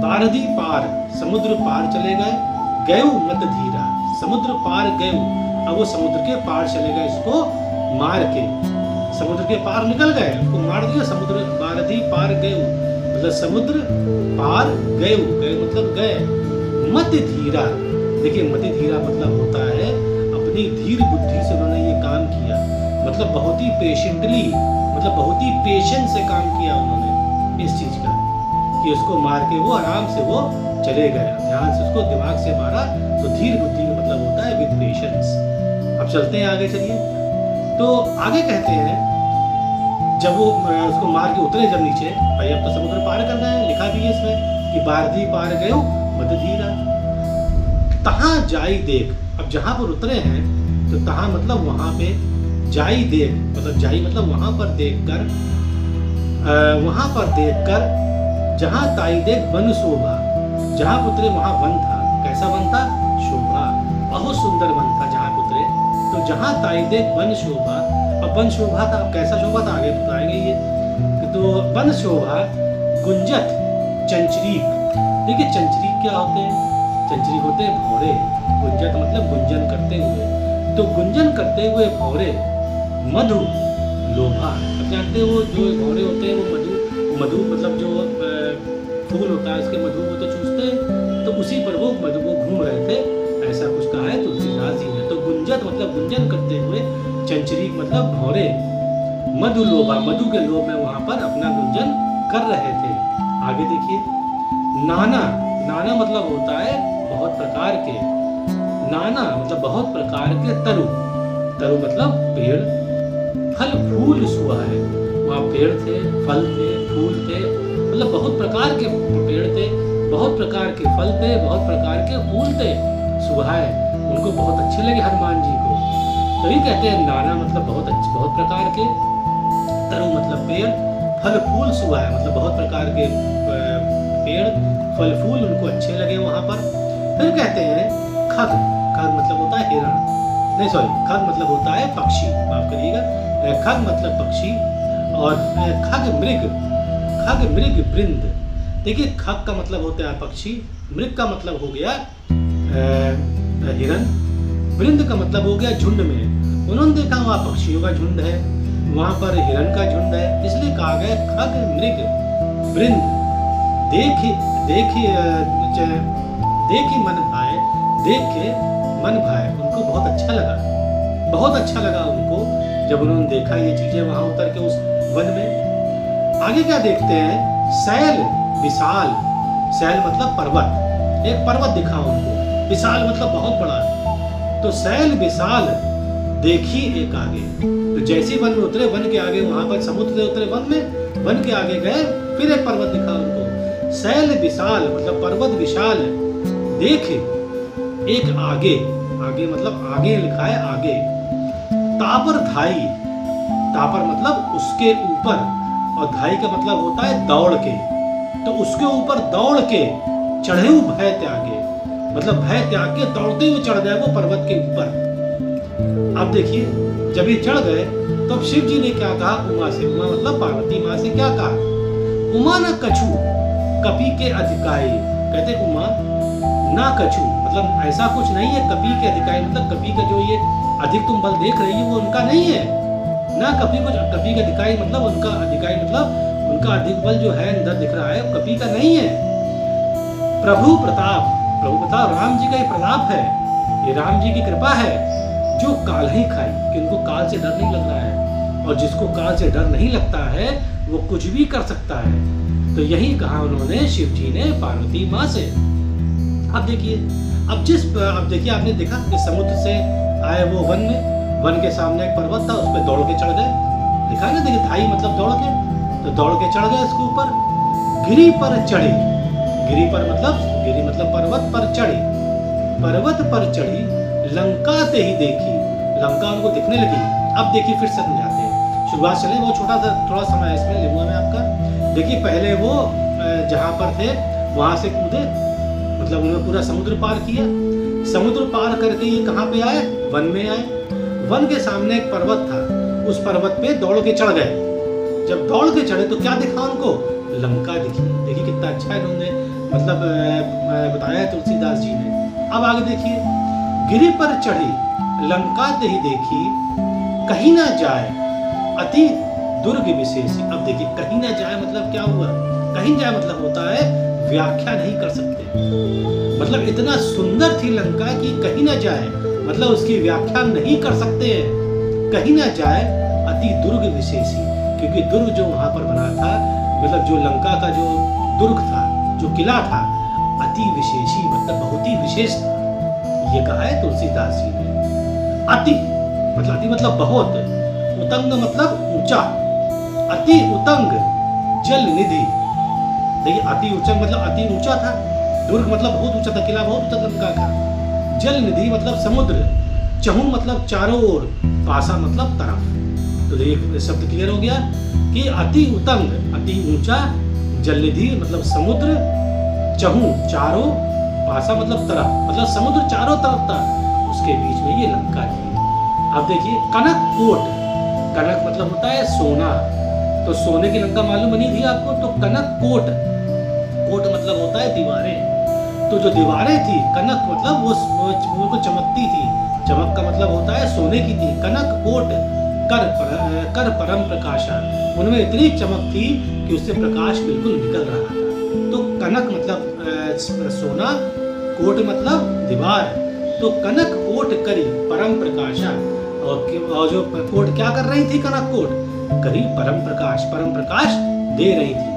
A: बारदी पार, समुद्र पार चले गए। गयु मत धीरा, समुद्र पार गयु, अब वो समुद्र के पार चले गए, इसको मार के समुद्र के पार निकल गए, उसको मार दिया। समुद्र बारदी पार गयु मतलब समुद्र पार गयु, गयु मतलब गए। मत धीरा, देखिए मत धीरा मतलब होता है अपनी धीर बुद्धि से उन्होंने ये काम किया, मतलब बहुत ही पेशेंटली, मतलब बहुत ही पेशेंस से काम किया उन्होंने इस चीज का, कि उसको मार के वो आराम से वो चले गए। ध्यान से उसको दिमाग से मारा, तो धीर बुद्धि का मतलब होता है विद पेशेंस। अब चलते हैं आगे, चलिए। तो आगे कहते हैं जब वो उसको मार के उतरे जब नीचे, भाई अब तो समुद्र पार कर गए, लिखा भी है इसमें कि बारदी पार गए मत धीरा। तहाँ जाई देख, अब जहाँ पर उतरे हैं तो तहाँ मतलब वहाँ पे, जाई देख मतलब जाई मतलब वहाँ पर देखकर, वहाँ पर देखकर जहाँ ताई देख वन शोभा, जहाँ उतरे वहाँ वन था। कैसा वन था, शोभा, बहुत सुंदर वन था जहाँ उतरे। तो जहाँ ताई देख वन शोभा। अब वन शोभा था, अब कैसा शोभा था आगे बताएंगे ये। तो वन शोभा गुंजत चंचरीक। देखिए चंचरीक क्या होते हैं? चंचरीक होते हैं भौरे। गुंजत मतलब गुंजन करते हुए। तो गुंजन करते हुए भौरे मधु लोभा। अब जानते हैं वो जो भौरे होते हैं वो मधु मतलब जो फूल होता है उसके मधु को तो चूसते हैं, तो उसी पर वो मधु को घूम रहे थे, ऐसा कुछ कहा है तुलसीदास जी ने। तो गुंजत मतलब गुंजन करते हुए, चंचरीक मतलब भौरे, मधु लोभा मधु के लोभ में वहां पर अपना गुंजन कर रहे थे। आगे देखिए नाना। नाना मतलब होता है बहुत प्रकार के। नाना मतलब बहुत प्रकार के तरु। तरु मतलब पेड़। फल फूल सुहाए। वहाँ पेड़ थे, फल थे, फूल थे, मतलब बहुत प्रकार के पेड़ थे, बहुत प्रकार के फल थे, बहुत प्रकार के फूल थे। सुहाए उनको बहुत अच्छे लगे हनुमान जी को। तो ये कहते हैं नाना मतलब बहुत अच्छे, बहुत प्रकार के। तरु मतलब पेड़। फल फूल सुहाए मतलब बहुत प्रकार के पेड़, फल फूल उनको अच्छे लगे वहाँ पर। फिर कहते हैं खग। खग मतलब होता है हिरण, नहीं सॉरी, खग मतलब होता है पक्षी, माफ करिएगा। खग मतलब पक्षी। और खग मृग। खग मृग वृंद। देखिए खग का मतलब होता है पक्षी, मृग का मतलब हो गया हिरण, वृंद का मतलब हो गया झुंड में। उन्होंने देखा वहाँ पक्षियों का झुंड है, वहाँ पर हिरण का झुंड है, इसलिए कहा गया खग मृग वृंद। देखी मन भाए। देख के मन भाए, उनको बहुत अच्छा लगा, बहुत अच्छा लगा उनको जब उन्होंने देखा ये चीजें वहां उतर के उस वन में। आगे क्या देखते हैं? शैल विशाल। शैल मतलब पर्वत, एक पर्वत दिखा उनको। विशाल मतलब बहुत बड़ा। तो शैल विशाल देखी एक आगे। तो जैसे वन में उतरे, वन के आगे वहां पर समुद्र से उतरे वन में, वन के आगे गए, फिर एक पर्वत दिखा उनको। शैल विशाल मतलब पर्वत विशाल। देख एक आगे, आगे मतलब आगे लिखा है आगे। तापर धाई। तापर मतलब उसके ऊपर, और धाई का मतलब होता है दौड़ के। तो उसके ऊपर दौड़ के चढ़े भय त्यागे, मतलब भय त्याग के दौड़ते हुए चढ़ गए वो पर्वत के ऊपर। अब देखिए जब ये चढ़ गए तो अब शिव जी ने क्या कहा उमा से? उमा मतलब पार्वती माँ से क्या कहा? उमा न कछु कपि के अधिकाई। कहते उमा ना कछु मतलब ऐसा कुछ नहीं है। कपि के अधिकाई मतलब कपि का जो ये अधिक तुम बल देख रही हो वो उनका नहीं है ना। कपि को कपि का अधिकाई मतलब उनका अधिकाई मतलब उनका अधिक बल जो है अंदर दिख रहा है कपि का नहीं है। प्रभु प्रताप। प्रभु प्रताप राम जी का ही प्रताप है, ये राम जी की कृपा है। जो काल ही खाई, कि उनको काल से डर नहीं लग रहा है, और जिसको काल से डर नहीं लगता है वो कुछ भी कर सकता है। तो यही कहा उन्होंने शिव जी ने पार्वती माँ से। अब देखिए अब देखिए आपने देखा कि समुद्र से आए वो वन में, वन के सामने एक पर्वत था, उस पर दौड़ के चढ़ गए। दिखा ना, देखिए धाई मतलब दौड़ के, तो दौड़ के चढ़ गए इसके ऊपर। गिरी पर चढ़ी। गिरी मतलब पर्वत पर चढ़ी। पर्वत पर चढ़ी लंका ते ही देखी। लंका उनको दिखने लगी। अब देखिए फिर से समझाते हैं, शुरुआत चले, वो छोटा सा थोड़ा समय इसमें लिखूंगा मैं आपका। देखिए पहले वो जहाँ पर थे वहां से कूदे, मतलब उन्होंने पूरा समुद्र पार किया। समुद्र पार करके ये कहाँ पे आए? वन में आए। वन के सामने एक पर्वत था, उस पर्वत पे दौड़ के चढ़ गए। जब दौड़ के चढ़े तो क्या दिखा उनको? लंका दिखी। देखिए कितना अच्छा इन्होंने मतलब बताया है तुलसीदास जी ने। अब आगे देखिए, गिरी पर चढ़ी लंका ते ही देखी, कहीं ना जाए अति दुर्ग विशेषी। अब देखिए कहीं ना जाए मतलब क्या हुआ? कहीं जाए मतलब होता है व्याख्या नहीं कर सकते, मतलब इतना सुंदर थी लंका कि कहीं ना जाए मतलब उसकी व्याख्या नहीं कर सकते हैं। कहीं ना जाए अति दुर्ग विशेषी, क्योंकि दुर्ग जो वहां पर बना था, मतलब जो लंका का जो दुर्ग था, जो किला था, अति विशेषी मतलब बहुत ही विशेष था। ये कहा है तुलसीदास जी ने। अति मतलब बहुत, उतंग मतलब ऊंचा, अति उतंग जल निधि। देखिए अति ऊंचा मतलब अति ऊंचा था, दुर्ग मतलब बहुत ऊंचा था, किला बहुत ऊंचा लंका का। जल निधि मतलब समुद्र, चहु मतलब चारों ओर, पासा मतलब तरफ। तो देखिए शब्द क्लियर हो गया कि अति उतंग अति ऊंचा, जल निधि मतलब समुद्र, चहु चारों, पासा मतलब तरफ, मतलब समुद्र चारों तरफ था, उसके बीच में ये लंका थी। अब देखिए कनक कोट, कनक मतलब होता है सोना, तो सोने की लंका मालूम बनी थी आपको, तो कनक कोट, कोट मतलब होता है दीवारें, तो जो दीवारें थी कनक मतलब वो चमकती थी, चमक का मतलब होता है सोने की थी, कनक कोट कर परम प्रकाशा, उनमें इतनी चमक थी कि उससे प्रकाश बिल्कुल निकल रहा था। तो कनक मतलब सोना, कोट मतलब दीवार, तो कनक कोट करी परम प्रकाशा, और जो कोट क्या कर रही थी, कनक कोट करी परम प्रकाश दे रही थी।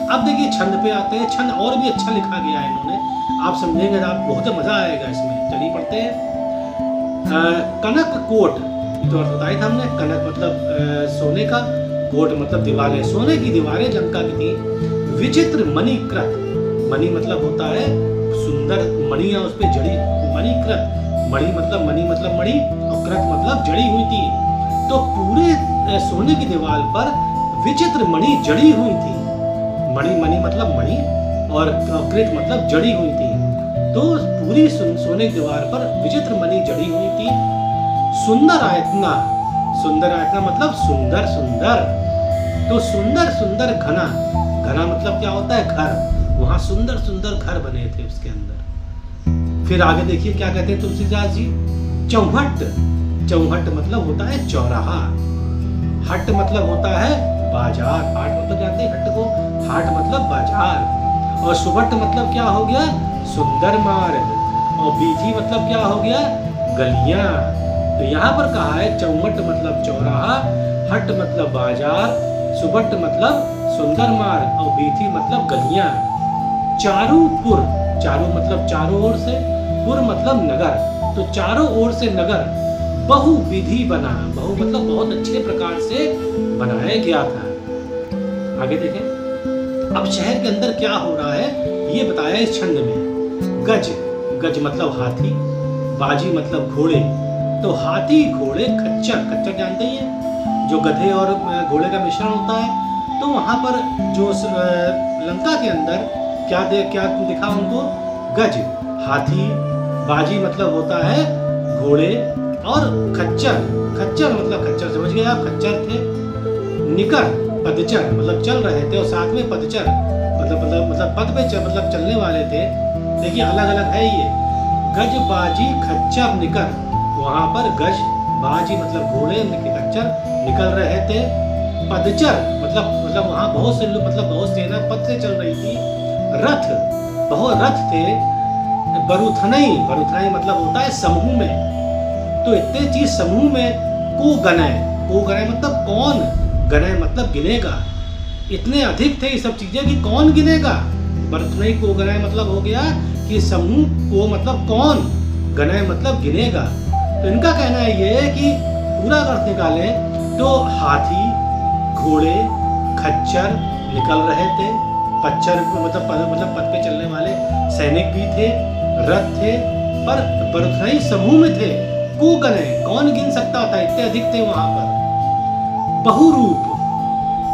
A: अब देखिए छंद पे आते हैं, छंद और भी अच्छा लिखा गया है इन्होंने, आप समझेंगे आप बहुत मजा आएगा इसमें। चलिए पढ़ते हैं। कनक कोट तो बताया था हमने, कनक मतलब सोने का, कोट मतलब दीवारें, सोने की दीवारें लंका की थी। विचित्र मणिकृत, मणि मतलब होता है सुंदर, मणियां उस पे जड़ी, मणिकृत, मणि मतलब मणि और कृत मतलब जड़ी हुई थी। तो पूरे सोने की दीवार पर विचित्र मणि जड़ी हुई थी, मणि मतलब मणि और कृत मतलब जड़ी हुई थी। तो पूरी सोने की दीवार पर विचित्र मणि जड़ी हुई थी। सुंदर आयतना मतलब सुंदर, तो सुंदर घना, घना मतलब क्या होता है, घर, वहां सुंदर घर बने थे उसके अंदर। फिर आगे देखिए क्या कहते हैं तुलसीदास जी, चौहट मतलब होता है चौराहा, हट मतलब होता है बाजार, हाट मतलब जानते हैं हट को, हाट मतलब बाजार, और सुबट मतलब क्या हो गया, सुंदर मार्ग, और बीथी मतलब क्या हो गया, गलियां। तो यहाँ पर कहा है चौहट मतलब चौराहा, हट मतलब बाजार, सुबट मतलब सुंदर मार्ग, और बीथी मतलब गलियां। चारूपुर, चारू मतलब चारों ओर से, पुर मतलब नगर, तो चारों ओर से नगर बहुविधि बना, बहु मतलब बहुत अच्छे प्रकार से बनाया गया था। आगे देखें, अब शहर के अंदर क्या हो रहा है ये बताया इस छंद में। गज मतलब हाथी, बाजी मतलब घोड़े, तो हाथी घोड़े खच्चर जानते ही हैं, जो गधे और घोड़े का मिश्रण होता है। तो वहां पर जो लंका के अंदर क्या दिखा उनको, गज हाथी, बाजी मतलब होता है घोड़े, और खच्चर मतलब खच्चर समझ गए आप, खच्चर थे। निकर पदचर मतलब चल रहे थे, और साथ में पदचर मतलब पद पे मतलब चलने वाले थे। देखिए अलग अलग है ये, गज बाजी खच्चर निकर, वहां पर गज बाजी मतलब घोड़े, खच्चर निकल रहे थे। पदचर मतलब वहां बहुत से लोग मतलब बहुत सेना पद से चल रही थी। रथ, बहुत रथ थे। बरुथनई मतलब होता है समूह में, तो इतने चीज समूह में को गनय मतलब कौन, गनय मतलब गिनेगा, इतने अधिक थे ये सब चीजें कि कौन गिनेगा। बरुथनई को गनय मतलब हो गया कि समूह को मतलब कौन, गनय मतलब गिनेगा। तो इनका कहना है ये कि पूरा अर्थ निकालें तो हाथी घोड़े खच्चर निकल रहे थे, पच्चर मतलब पद पे चलने वाले सैनिक भी थे, रथ थे, पर बरुथनई समूह में थे। को गने कौन गिन सकता था, इतने अधिक थे वहां पर। बहुरूप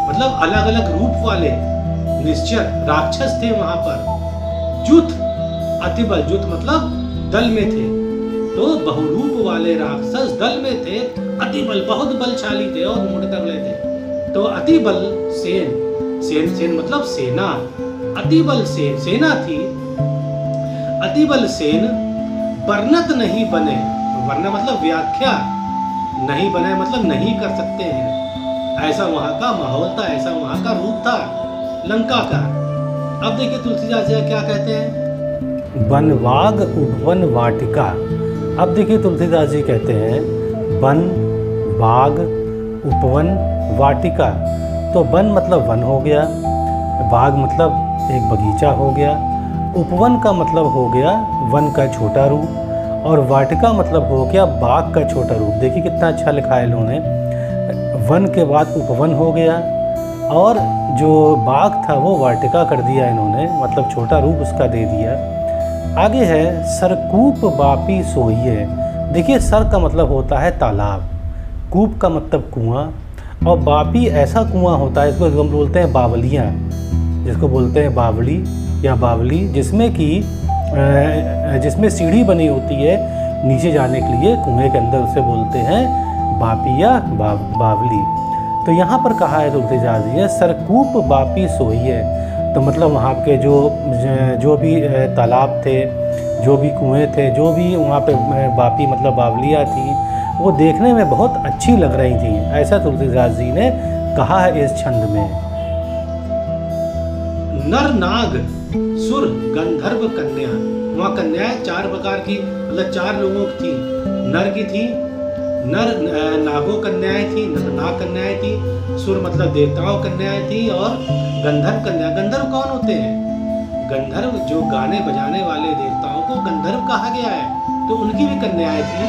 A: मतलब अलग अलग रूप वाले, निश्चर राक्षस थे वहां पर। जुथ अतिबल, जुथ मतलब दल में थे, तो बहुरूप वाले राक्षस दल में थे। अतिबल बहुत बलशाली थे और मोटे तगड़े थे। तो अतिबल सेन मतलब सेना, अतिबल सेना थी। अतिबल सेन वर्णत नहीं बने, वर्ण मतलब व्याख्या, नहीं बने मतलब नहीं कर सकते हैं, ऐसा वहां का माहौल था, ऐसा वहां का रूप था लंका का। अब देखिए तुलसीदास जी क्या कहते हैं, वनवाग उपवन वाटिका। अब देखिए तुलसीदास जी कहते हैं वन बाग उपवन वाटिका। तो वन मतलब वन हो गया, बाग मतलब एक बगीचा हो गया, उपवन का मतलब हो गया वन का छोटा रूप, और वाटिका मतलब हो गया बाग का छोटा रूप। देखिए कितना अच्छा लिखा है इन्होंने, वन के बाद उपवन हो गया और जो बाग था वो वाटिका कर दिया इन्होंने, मतलब छोटा रूप उसका दे दिया। आगे है सरकूप बापी सोइए। देखिए सर का मतलब होता है तालाब, कूप का मतलब कुआं, और बापी ऐसा कुआं होता है इसको हम बोलते हैं बावलियाँ, जिसको बोलते हैं बावली या बावली, जिसमें सीढ़ी बनी होती है नीचे जाने के लिए कुएं के अंदर, उसे बोलते हैं बापी या बावली। तो यहाँ पर कहा है तुलसीदास जी ने सरकूप बापी सोइए। तो मतलब वहाँ के जो भी तालाब थे, जो भी कुएँ थे, जो भी वहाँ पे बापी मतलब बावलियाँ थी, वो देखने में बहुत अच्छी लग रही थी। ऐसा तुलसीदास जी ने कहा है इस छंद में। नर नाग सुर गंधर्व कन्या, वहाँ कन्याएं 4 प्रकार की, मतलब 4 लोगों की थी। नर की थी, नर नागों कन्याएं थी, नाग कन्याएं थी, सुर मतलब देवताओं कन्याएं थी, और गंधर्व कन्या। गंधर्व कौन होते हैं? गंधर्व जो गाने बजाने वाले देवताओं को गंधर्व कहा गया है, तो उनकी भी कन्याएं थी।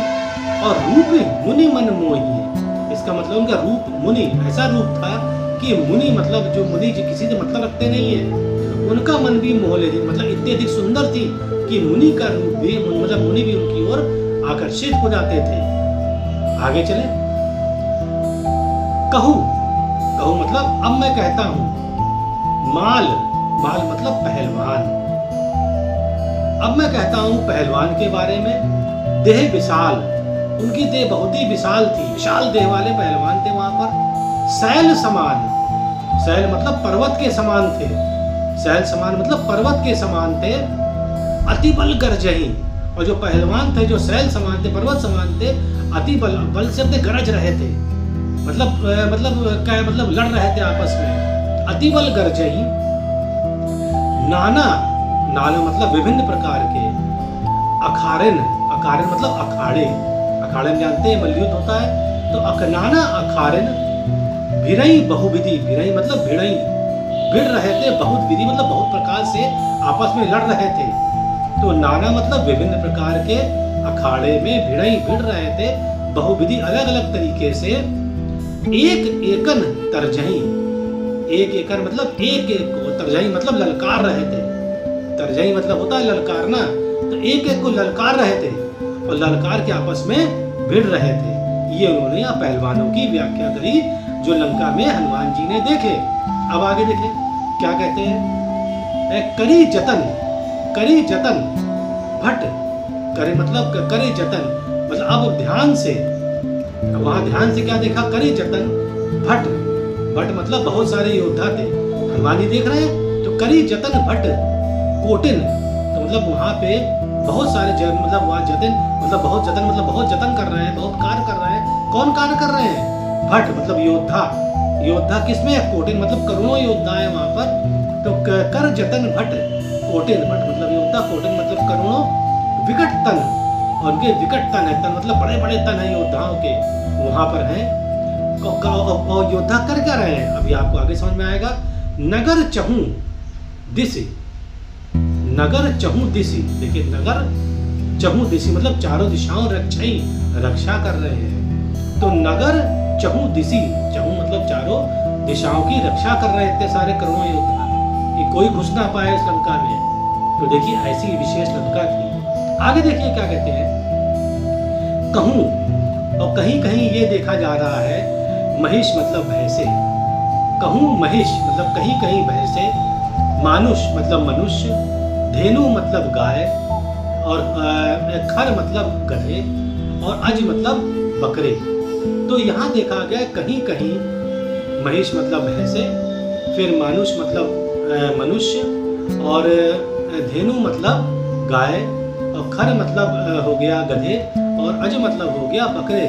A: और रूप मुनि मन मोही है, इसका मतलब उनका रूप मुनि, ऐसा रूप था कि मुनि मतलब जो मुनि किसी से मतलब रखते नहीं है, उनका मन भी मोह लेती, मतलब इतनी अधिक सुंदर थी कि मुनि का रूप भी, मतलब मुनि भी उनकी ओर आकर्षित हो जाते थे। आगे चले। कहूँ, कहूँ मतलब अब मैं कहता हूँ। माल, माल मतलब पहलवान। अब मैं कहता हूँ पहलवान के बारे में। देह विशाल, उनकी देह बहुत ही विशाल थी, विशाल देह वाले पहलवान थे वहां पर। शैल समान, शैल मतलब पर्वत के समान थे, शैल समान मतलब पर्वत के समान थे। अति बल गरजही, और जो पहलवान थे, जो शैल समान थे, पर्वत समान थे, अति बल से अपने गरज रहे थे, मतलब क्या है, मतलब लड़ रहे थे आपस में। अति बल गरजही। नाना, नाना मतलब विभिन्न प्रकार के। अखाड़िन, अखाड़िन मतलब अखाड़े, अखाड़े में जानते हैं मल्लयुद्ध होता है, तो नाना अखाड़िन। भिड़ई बहुविधि, भिड़ई मतलब भिड़ई, भिड़ रहे थे, बहुत विधि मतलब बहुत प्रकार से आपस में लड़ रहे थे। तो नाना मतलब विभिन्न प्रकार के, अखाड़े में भिड़ई भिड़ रहे थे, बहुविधि अलग अलग तरीके से। एक एकन तरजही, एक एकन मतलब एक एक को, तरजही मतलब ललकार रहे थे। तरजही मतलब होता है ललकारना, तो एक एक को ललकार रहे थे और ललकार के आपस में भिड़ रहे थे। ये उन्होंने यहाँ पहलवानों की व्याख्या करी जो लंका में हनुमान जी ने देखे। अब आगे देखें क्या कहते हैं। करी जतन, करी जतन भट्ट, करे मतलब करे जतन, मतलब अब ध्यान से, वहां ध्यान से क्या देखा, करी जतन भट्ट। भट्ट मतलब बहुत सारे योद्धा थे, हनुमान जी देख रहे हैं, तो करी जतन भट्ट कोटिन, तो मतलब वहां पे बहुत सारे मतलब वहां जतन मतलब बहुत जतन, मतलब बहुत जतन कर रहे हैं, बहुत कार्य कर रहे हैं। कौन कार्य कर रहे हैं? भट्ट मतलब योद्धा, योद्धा किसमें? कोटिन मतलब करोड़ों योद्धा है वहां पर। तो कर जतन भट्ट कोटिन, भट्ट मतलब योद्धा, कोटिन मतलब करोड़ों, विकट तन, और उनके विकट तन है, तन मतलब बड़े बड़े तन है योद्धाओं के वहां पर हैं। और योद्धा कर क्या रहे हैं अभी आपको आगे समझ में आएगा। नगर चहू दिशि, नगर चहू दिशि, देखिए नगर चहू दिशि मतलब चारों दिशाओं रक्षा कर रहे हैं। तो नगर चहू दिशि, चहू मतलब चारों दिशाओं की रक्षा कर रहे थे सारे करोड़ों योद्धा, कि कोई घुस ना पाए इस लंका में। तो देखिए ऐसी विशेष लंका थी। आगे देखिए क्या कहते हैं। कहूँ, और कहीं कहीं ये देखा जा रहा है महिष मतलब भैंसे, कहूँ महिष मतलब कहीं कहीं भैंसे, मानुष मतलब मनुष्य, धेनु मतलब गाय, और खर मतलब गधे, और अज मतलब बकरे। तो यहाँ देखा गया कहीं कहीं महिष मतलब भैंसे, फिर मानुष मतलब मनुष्य, और धेनु मतलब गाय, और खर मतलब हो गया गधे, और अज मतलब हो गया बकरे।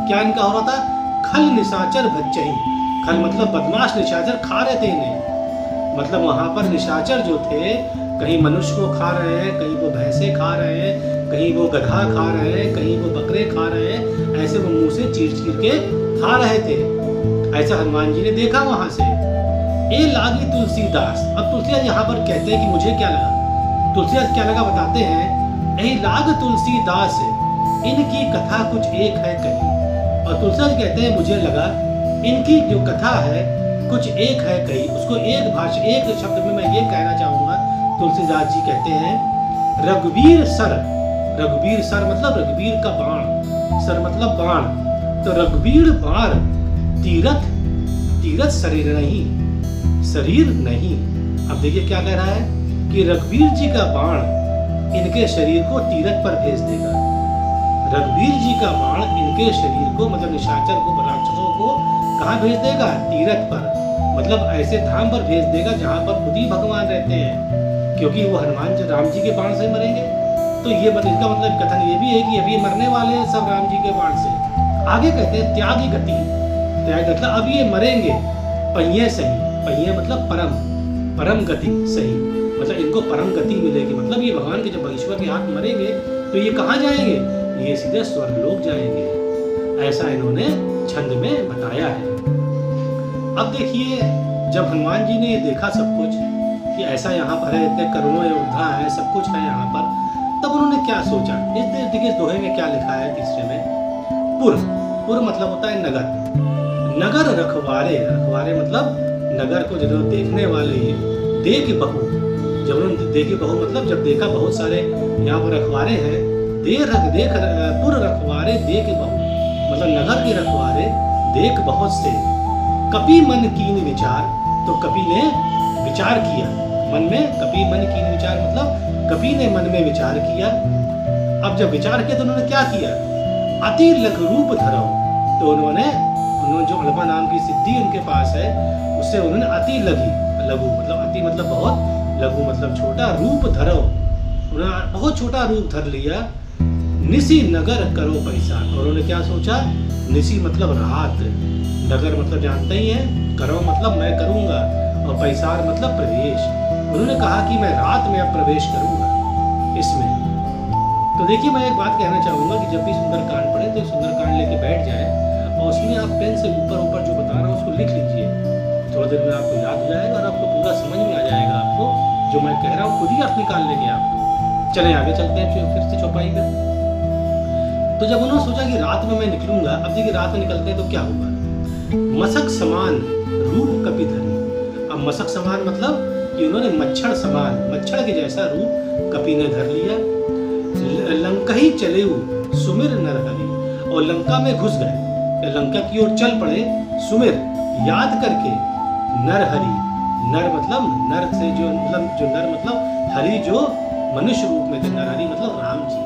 A: क्या इनका हो रहा था? खल निशाचर बच्चही, खल मतलब बदमाश निशाचर खा रहे थे इन्हें, मतलब वहाँ पर निशाचर जो थे कहीं मनुष्य को खा रहे हैं, कहीं वो भैंसे खा रहे हैं, कहीं वो गधा खा रहे हैं, कहीं वो बकरे खा रहे हैं, ऐसे वो मुंह से चीर चीर के खा रहे थे। ऐसा हनुमान जी ने देखा वहां से। ए लागी तुलसीदास, अब तुलसीदास यहाँ पर कहते हैं कि मुझे क्या लगा, तुलसीदास क्या लगा बताते हैं। ए लाग तुलसीदास इनकी कथा कुछ एक है कहीं, और तुलसीदास कहते हैं मुझे लगा इनकी जो कथा है कुछ एक है कहीं। उसको एक भाषा, एक शब्द में मैं ये कहना चाहूंगा। तुलसीदास जी कहते हैं रघुवीर सर, रघुवीर सर मतलब रघुवीर का बाण, सर मतलब बाण, तो रघुवीर बाण तीरथ, तीरथ शरीर नहीं, शरीर नहीं। अब देखिए क्या कह रहा है कि रघुवीर जी का बाण इनके शरीर को तीरथ पर भेज देगा। रघुवीर जी का बाण इनके शरीर को, मतलब निशाचर को, राक्षसों को कहाँ भेज देगा? तीरथ पर, मतलब ऐसे धाम पर भेज देगा जहाँ पर खुद ही भगवान रहते हैं, क्योंकि वो हनुमान जी राम जी के बाण से मरेंगे। तो ये इनका मतलब कथन ये भी है कि अभी मरने वाले हैं सब राम जी के बाण से। आगे कहते हैं त्यागी गति, त्याग मतलब अब ये मरेंगे पहिए सही, पहिए मतलब परम गति सही, मतलब इनको परम गति मिलेगी, मतलब ये भगवान के जब ईश्वर के हाथ मरेंगे तो ये कहाँ जाएंगे? ये सीधे स्वर्गलोक जाएंगे, ऐसा इन्होंने छंद में बताया है। अब देखिए जब हनुमान जी ने ये देखा सब कुछ कि ऐसा यहाँ पर है, इतने करोड़ों योद्धा है, सब कुछ है यहाँ पर, तब उन्होंने क्या सोचा? देखिए दोहे में क्या लिखा है तीसरे में, पुर मतलब होता है नगर रखवारे, रखवारे मतलब नगर को जब देखने वाले, देख बहु, जब उन्होंने देखी बहु मतलब जब देखा बहुत सारे यहाँ पर रखवारे हैं, देख पुर रखवारे देख बहु, मतलब नगर के रखवारे देख बहुत से, कपि मन कीन विचार, तो कपि ने विचार किया मन में, कपि मन कीन विचार मतलब कपि ने मन में विचार किया। अब जब विचार किया तो उन्होंने क्या किया? अति लघु रूप धरो, तो उन्होंने जो अलबा नाम की सिद्धि उनके पास है उससे उन्होंने अति लघु मतलब अति मतलब बहुत, लघु मतलब छोटा, रूप धरो, उन्होंने बहुत छोटा रूप धर लिया। निसी नगर करो पैसा, और उन्होंने क्या सोचा? निसी मतलब रात, नगर मतलब जानते ही हैं, करो मतलब मैं करूंगा, और पैसार मतलब प्रवेश। उन्होंने कहा कि मैं रात में अब प्रवेश करूंगा इसमें। तो देखिए मैं एक बात कहना चाहूंगा कि जब भी सुंदरकांड पढ़े तो सुंदरकांड लेके बैठ जाए और उसमें आप पेन से ऊपर जो बता रहा हूँ उसको लिख लीजिए, थोड़ी देर में आपको याद हो जाएगा और आपको पूरा समझ में आ जाएगा, आपको जो मैं कह रहा हूँ खुद ही अर्थ निकाल लेंगे आपको। चले आगे चलते हैं फिर से चौपाई पे। तो जब उन्होंने सोचा कि रात में मैं निकलूंगा, अब देखिए रात में निकलते हैं तो क्या होगा? मशक समान रूप कपि धरी, अब मशक समान मतलब कि उन्होंने मच्छर समान, मच्छर के जैसा रूप कपि ने धर लिया। लंका ही चले सुमिर नरहरि, और लंका में घुस गए, लंका की ओर चल पड़े, सुमिर याद करके, नरहरि, नर मतलब नर से जो नर मतलब हरि जो मनुष्य रूप में थे, नरहरि मतलब राम जी,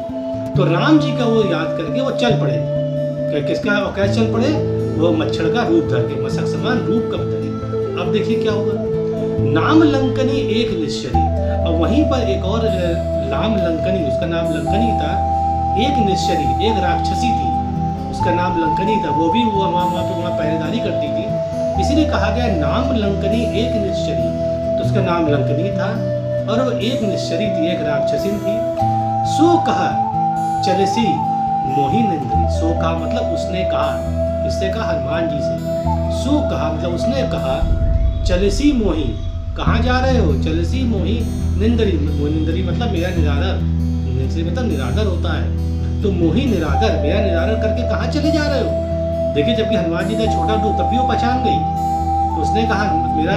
A: तो राम जी का वो याद करके वो चल पड़े। किसका कैसे चल पड़े? वो मच्छर का रूप धर के, मशक समान रूप कब धरे। अब देखिए क्या होगा? नाम लंकनी एक निश्चरी, और वहीं पर एक और नाम लंकनी, उसका नाम लंकनी था, एक निश्चरी, एक राक्षसी थी, उसका नाम लंकनी था, वो भी वहाँ पहरेदारी करती थी, इसीलिए कहा गया नाम लंकनी एक निश्चरी, तो उसका नाम लंकनी था और वो एक निश्चरी थी, एक राक्षसी थी। सो कहा चलसी मोहि निंद्री, सो कहा मतलब उसने कहा, इससे कहा हनुमान जी से, सो कहा मतलब उसने कहा, चलसी मोहि, कहाँ जा रहे हो? चलसी मोहि निंदरी, निंदरी मतलब मेरा निरादर, निंदरी मतलब निरादर होता है, तो मोहि निरादर, मेरा निरादर करके कहाँ चले जा रहे हो? देखिए जबकि हनुमान जी ने छोटा रूप तब भी वो पहचान गई, तो उसने कहा मेरा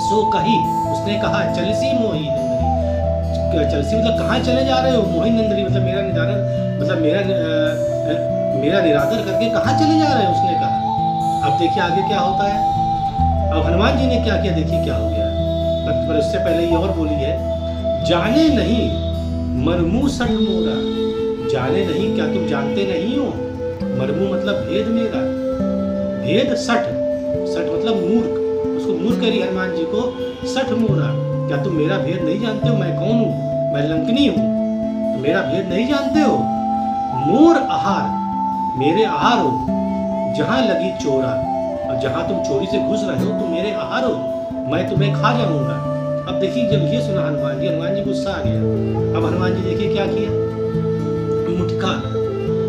A: सो कही, उसने कहा चलसी मोहि निंदरी, चलसी मतलब कहाँ चले जा रहे हो? मोहि निंदरी मतलब मेरा निरादर, मतलब मेरा निरादर करके कहाँ चले जा रहे हो? उसने कहा। अब देखिए आगे क्या होता है। अब हनुमान जी ने क्या किया, देखिए क्या हो गया। पर उससे पहले ये और बोली है, जाने नहीं मरमू सठ मोरा, जाने नहीं क्या तुम जानते नहीं हो? मरमू मतलब भेद मेरा, भेद सठ, सठ मतलब मूर्ख, उसको मूर्ख कह रही हनुमान जी को, सठ मोरा, क्या तुम मेरा भेद नहीं जानते हो? मैं कौन हूँ? मैं लंकनी हूँ, तो मेरा भेद नहीं जानते हो? मोर आहार, मेरे आहार हो, जहाँ लगी चोरा, और जहाँ तुम चोरी से घुस रहे हो तुम मेरे आहार हो, मैं तुम्हें खा जाऊंगा। अब देखिए जब ये सुना हनुमान जी गुस्सा आ गया। अब हनुमान जी देखिए क्या किया, मुठका,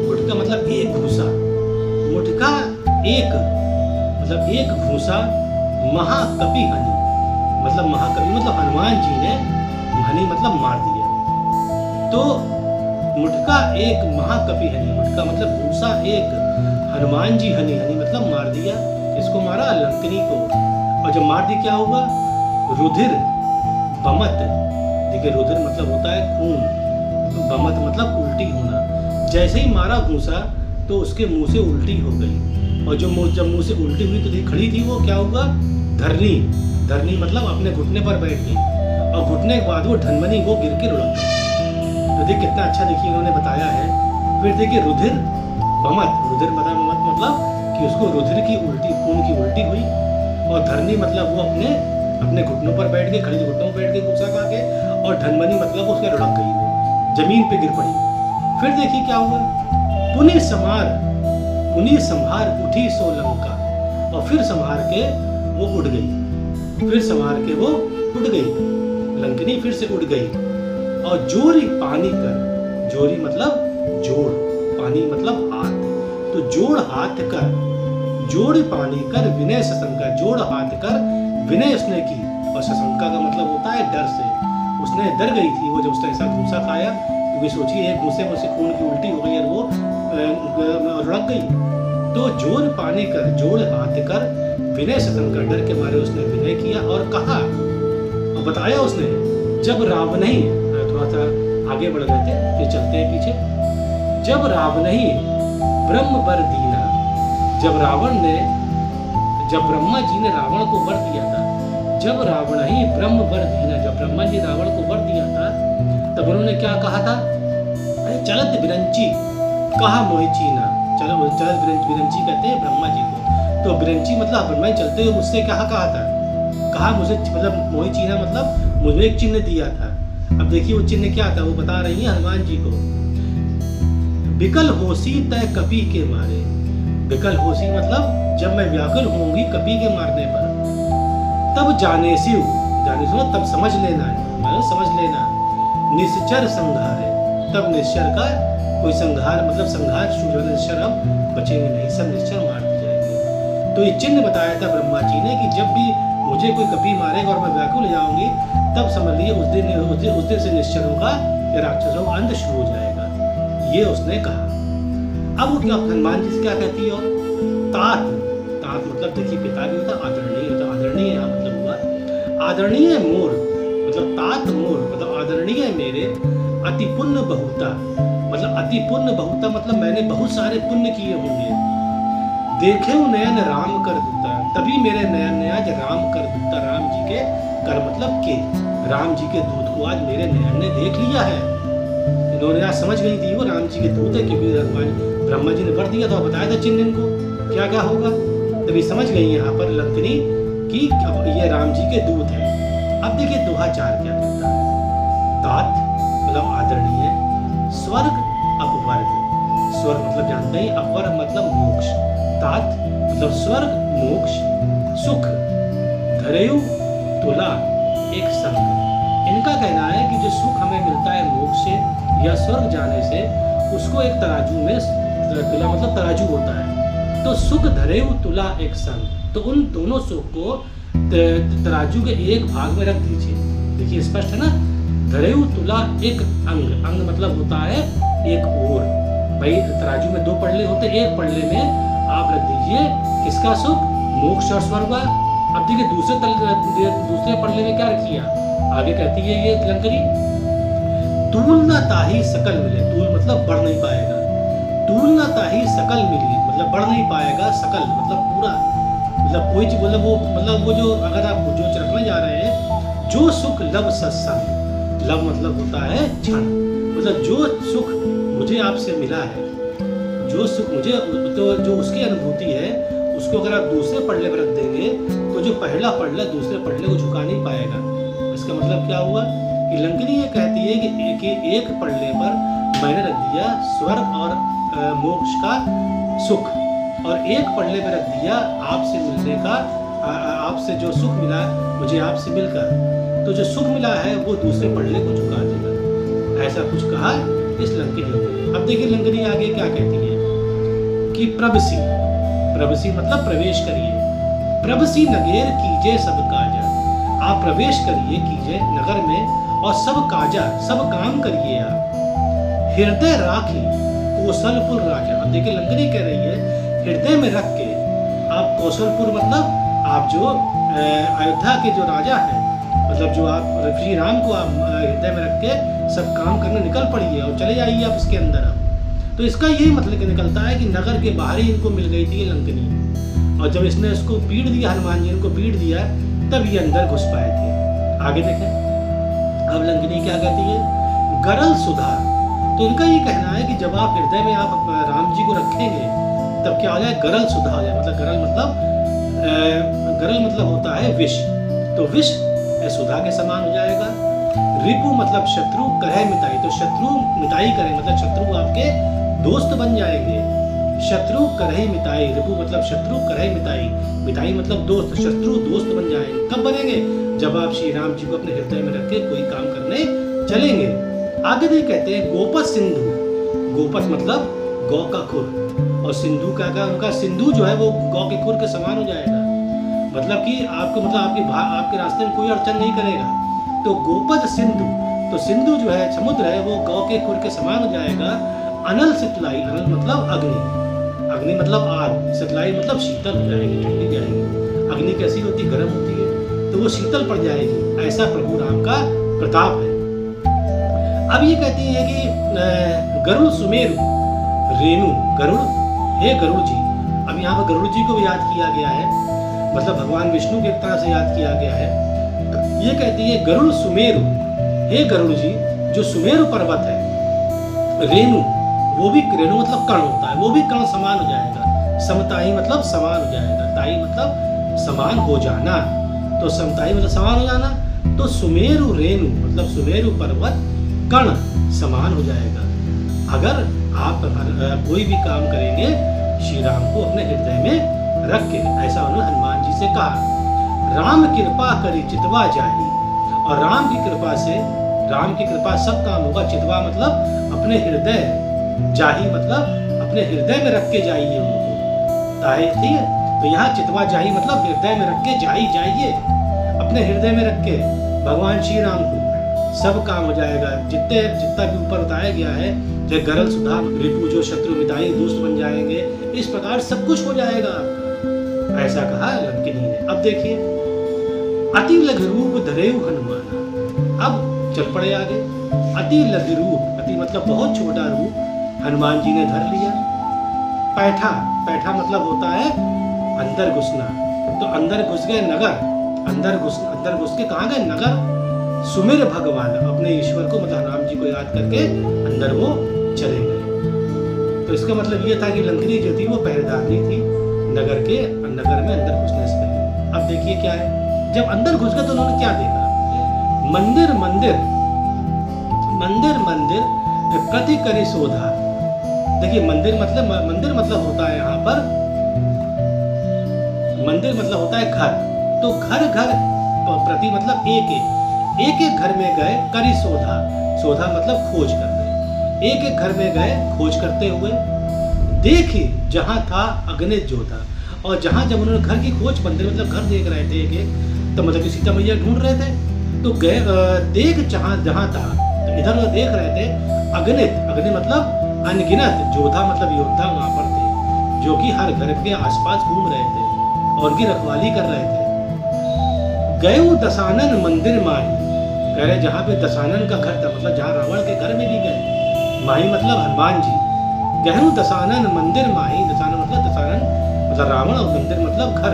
A: मुठका मतलब एक घूसा, मुठका एक मतलब एक घूसा, महाकपि हनि मतलब महाकवि मतलब हनुमान जी ने हनि मतलब मार दिया। तो मुठका एक महाकपि हनि, मुठका मतलब घूसा एक, हनुमान जी हनि, हनि मतलब मार दिया, इसको मारा लंकनी को। और जब मार दी क्या होगा, रुधिर बमत, देखिए रुधिर मतलब होता है खून, तो बमत मतलब उल्टी होना। जैसे ही मारा घूसा तो उसके मुंह से उल्टी हो गई, और जब मुंह से उल्टी हुई तो खड़ी थी वो क्या होगा, धरनी, धरनी मतलब अपने घुटने पर बैठ गई, और घुटने के बाद वो धनमनी वो गिर के लुढ़क गई। तो देखिए कितना अच्छा देखिए उन्होंने बताया है। फिर देखिए रुधिर भमत, रुधिर मतलब कि उसको रुधिर की उल्टी, खून की उल्टी हुई। और धरनी मतलब वो अपने घुटनों पर बैठ गई, खड़ी घुटनों पर बैठ गई गुस्सा खा के। और धनमनी मतलब उसका लुढ़क गई, वो जमीन पे गिर पड़ी। फिर देखिए क्या हुआ, पुनि संहार उठी सो लंका, और फिर संहार के वो उड़ गई, फिर संहार के वो उड़ गई, लंकिनी फिर से उड़ गई। और जोरी पानी कर, जोरी मतलब जोड़, पानी मतलब हाथ, तो जोड़ हाथ कर, जोड़ पानी कर विनय सशंका, जोड़ हाथ कर विनय उसने की। और सशंका का मतलब होता है डर से, उसने डर गई थी वो जब उसने ऐसा घूसा खाया, क्योंकि सोचिए एक घूसे में से खून की उल्टी हो गई और वो लुढ़क गई। तो जोड़ पानी कर, जोड़ हाथ कर विनय सशंका, डर के मारे उसने विनय किया और कहा और बताया उसने, जब रावण ही, थोड़ा सा आगे बढ़ गए थे फिर चलते हैं पीछे, जब रावण ही ब्रह्म वर दीना, जब रावण ने, जब ब्रह्मा जी ने रावण को वर दिया था, जब रावण ही ब्रह्म वर दीना, जब ब्रह्मा जी रावण को वर दिया था, तब उन्होंने क्या कहा था, अरे चलत बिरंची कहा मोहि चीना, चलो चलत बिरंची कहते हैं ब्रह्मा जी को। तो बिरंची मतलब ब्रह्मा जी चलते हुए मुझसे क्या कहा था, कहा मुझे, मतलब मोहि चीना मतलब मुझे एक चिन्ह दिया था। अब देखिए वो चिन्ह क्या था, वो बता रही है हनुमान जी को, विकल होसी तय कपि के मारे, विकल होसी मतलब जब मैं व्याकुल होंगी कपि के मारने पर, तब जाने सिव, जाने सिव तब समझ लेना है, मतलब समझ लेना, निश्चर संघार है, तब निश्चर का कोई संघार, मतलब संघार शुरू, निश्चर अब बचेंगे नहीं, सब निश्चर मार दिए जाएंगे। तो ये चिन्ह बताया था ब्रह्मा जी ने कि जब भी मुझे कोई कपि मारेगा और मैं व्याकुल हो जाऊंगी, तब समझ लीजिए उस दिन से निश्चरों का या राक्षसों का अंत शुरू हो जाएगा, ये उसने कहा। अब वो क्या हनुमान जी से क्या कहती है, तात, तात मतलब देखिए पिता भी होता, आदरणीय होता, आदरणीय यहाँ मतलब हुआ आदरणीय मोर, मतलब तात मोर मतलब आदरणीय मेरे, अति पुण्य बहुता, मतलब अति पुण्य बहुता मतलब मैंने बहुत सारे पुण्य किए होंगे, देखे नयन राम कर दूता, तभी मेरे नयन ने आज राम कर दूता, राम जी के कर मतलब के, राम जी के दूत को आज मेरे नयन ने देख लिया है। इन्होंने आज समझ गई थी वो राम जी के दूत है, क्योंकि ब्रह्मा जी ने वर दिया था, बताया था चिन्ह इनको क्या क्या होगा, तभी समझ गई यहाँ पर लंकिनी कि अब ये राम जी के दूत है। अब देखिए दोहा 4 क्या कहता है, तात मतलब आदरणीय, स्वर्ग अपवर्ग, स्वर्ग मतलब जानते हैं, अपवर्ग मतलब मोक्ष, तात मतलब स्वर्ग मोक्ष, सुख धरेयु तुला एक संग। इनका कहना है कि जो सुख हमें मिलता है मोक्ष से या स्वर्ग जाने से, उसको एक तराजू में, तुला मतलब तराजू होता है, तो सुख धरेयु तुला एक संग, तो उन दोनों सुख को तराजू के एक भाग में रख दीजिए। देखिए स्पष्ट है ना, धरेयु तुला एक अंग, अंग मतलब होता है एक ओर, भाई तराजू में 2 पड़ले होते, एक पड़ले में आप रख दीजिए किसका सुख, मोक्ष और स्वर्ग। अब देखिए दूसरे पड़ले में क्या रखिए, आगे कहती है ये लंकनी, तूल ना ताही सकल मिले, तूल मतलब बढ़ नहीं पाएगा, तूल ना ताही सकल मिली मतलब बढ़ नहीं पाएगा, सकल मतलब पूरा, मतलब कोई चीज, मतलब वो जो अगर आप जो रखने जा रहे हैं, जो सुख लव सत्संग, लव मतलब होता है क्षण, मतलब जो सुख मुझे आपसे मिला है, जो सुख मुझे, तो जो उसकी अनुभूति है उसको अगर आप दूसरे पड़ले पर रख देंगे, तो जो पहला पड़ला दूसरे पड़ले को झुका नहीं पाएगा। इसका मतलब क्या हुआ कि लंकिनी ये कहती है कि एक पड़ले पर मैंने रख दिया स्वर्ग और मोक्ष का सुख, और एक पड़ले पर रख दिया आपसे मिलने का, आपसे जो सुख मिला मुझे आपसे मिलकर, तो जो सुख मिला है वो दूसरे पड़ले को झुका देगा, ऐसा कुछ कहा इस लंकिनी ने। अब देखिए लंकिनी आगे क्या कहती है कि प्रभसी, प्रभसी मतलब प्रवेश करिए, प्रभसी नगेर कीजिए सब काजा, आप प्रवेश करिए कीजिए नगर में और सब काजा सब काम करिए आप, हृदय राखी कौशलपुर राजा। अब देखिए लंकिनी कह रही है हृदय में रख के आप कौशलपुर मतलब आप जो अयोध्या के जो राजा हैं, मतलब जो आप श्री राम को आप हृदय में रख के सब काम करने निकल पड़िए और चले जाइए आप इसके अंदर। अब तो इसका यही मतलब निकलता है कि नगर के बाहर ही इनको मिल गई थी लंकिनी, और जब इसने उसको पीट दिया, हनुमान जी इनको पीट दिया, तब ये अंदर घुस पाए थे। आगे देखें अब लंकिनी क्या कहती है, गरल सुधा, तो उनका ये कहना है कि जब आप हृदय में आप राम जी को रखेंगे तब क्या हो जाए, गरल सुधा हो जाए। मतलब गरल मतलब होता है विष, तो विष सुधा के समान हो जाएगा। रिपु मतलब शत्रु, करह मिताई, तो शत्रु मिताई करें मतलब शत्रु आपके दोस्त बन जाएंगे। शत्रु करह मिताई, रिपु मतलब शत्रु, करह मिताई, मिताई मतलब दोस्त, शत्रु दोस्त बन जाएंगे। कब बनेंगे, जब आप श्री राम जी को अपने हृदय में रख के कोई काम करने चलेंगे। आगे भी कहते हैं गोपत सिंधु, गोपत मतलब गौ का खुर, और सिंधु का उनका सिंधु जो है वो गौ के खुर के समान हो जाएगा। मतलब कि आपको मतलब आपके रास्ते में कोई अड़चन नहीं करेगा। तो गोपत सिंधु, तो सिंधु जो है समुद्र है वो गौ के खुर के समान हो जाएगा। अनल शीतलाई, अनल मतलब अग्नि, अग्नि मतलब आग, शीतलाई मतलब शीतल हो जाएगी, ठंडी जाएगी। अग्नि कैसी होती है, गर्म होती है, तो वो शीतल पड़ जाएगी। ऐसा प्रभु राम का प्रताप है। अब ये कहती है कि गरुड़ सुमेरु रेणु, गरुड़, हे गरुड़ जी। अब यहाँ पर गरुड़ जी को भी याद किया गया है, मतलब भगवान विष्णु के तरह से याद किया गया है। ये कहती है गरुड़ सुमेरु, हे गरुड़ जी, जो सुमेरु पर्वत है, रेणु, वो भी रेणु मतलब कण होता है, वो भी कण समान हो जाएगा। समताई मतलब समान हो जाएगा, ताई मतलब समान हो जाना, तो समताई मतलब समान हो जाना। तो सुमेरु रेणु मतलब सुमेरु पर्वत कण समान हो जाएगा। अगर आप कोई भी काम करेंगे श्री राम को अपने हृदय में रख के, ऐसा उन्होंने हनुमान जी से कहा। राम कृपा करी चितवा जाही, और राम की कृपा से, राम की कृपा सब काम होगा। चितवा मतलब अपने हृदय, जाही मतलब अपने हृदय में रख के जाइए उनको, ताई, ठीक है। तो यहाँ चितवा जाही मतलब हृदय में रख के जाइए, अपने हृदय में रख के भगवान श्री राम को सब काम हो जाएगा। जितना भी ऊपर बताया गया है, जैसे गरल सुधा, रिपु जो शत्रु मिताई दोस्त बन जाएंगे, इस प्रकार सब कुछ हो जाएगा, ऐसा कहा लंकिनी ने। अब देखिए, अति लघु रूप धरेउ हनुमान, अब चल पड़े आगे। अति लघु रूप, अति मतलब बहुत छोटा रूप हनुमान जी ने धर लिया। पैठा, पैठा मतलब होता है अंदर घुसना, तो अंदर घुस गए नगर, अंदर घुस के कहाँ गए, नगर। सुमिर भगवान, अपने ईश्वर को मतलब राम जी को याद करके अंदर वो चले गए। तो इसका मतलब ये था कि लंकिनी जो थी वो पहरेदारनी थी नगर में अंदर घुसने से पहले। अब देखिए क्या है, जब अंदर घुस गए तो उन्होंने क्या देखा, मंदिर मंदिर मंदिर मंदिर प्रति करी शोधा। देखिए मंदिर मतलब होता है यहाँ पर, मंदिर मतलब होता है घर, तो घर घर प्रति मतलब एक एक घर में गए, करी शोधा, शोधा मतलब खोज करते, एक एक घर में गए खोज करते हुए। देखी जहाँ था अग्नित जोधा, और जहाँ जब उन्होंने घर की खोज, मंदिर मतलब घर देख रहे थे एक एक, तो मतलब कि सीता मैया ढूंढ रहे थे, तो गए देख जहाँ था, तो इधर उधर देख रहे थे। अग्नित, अग्नि मतलब अनगिनत, जोधा मतलब योद्धा वहाँ पर थे, जो कि हर घर के आसपास घूम रहे थे और उनकी रखवाली कर रहे थे। गए दशानन मंदिर माही, कह रहे जहाँ पे दशानन का घर था, मतलब जहाँ रावण के घर में भी गए, माही मतलब हनुमान जी। गहु दशानन मंदिर माही, दशानन मतलब रावण, और मंदिर मतलब घर,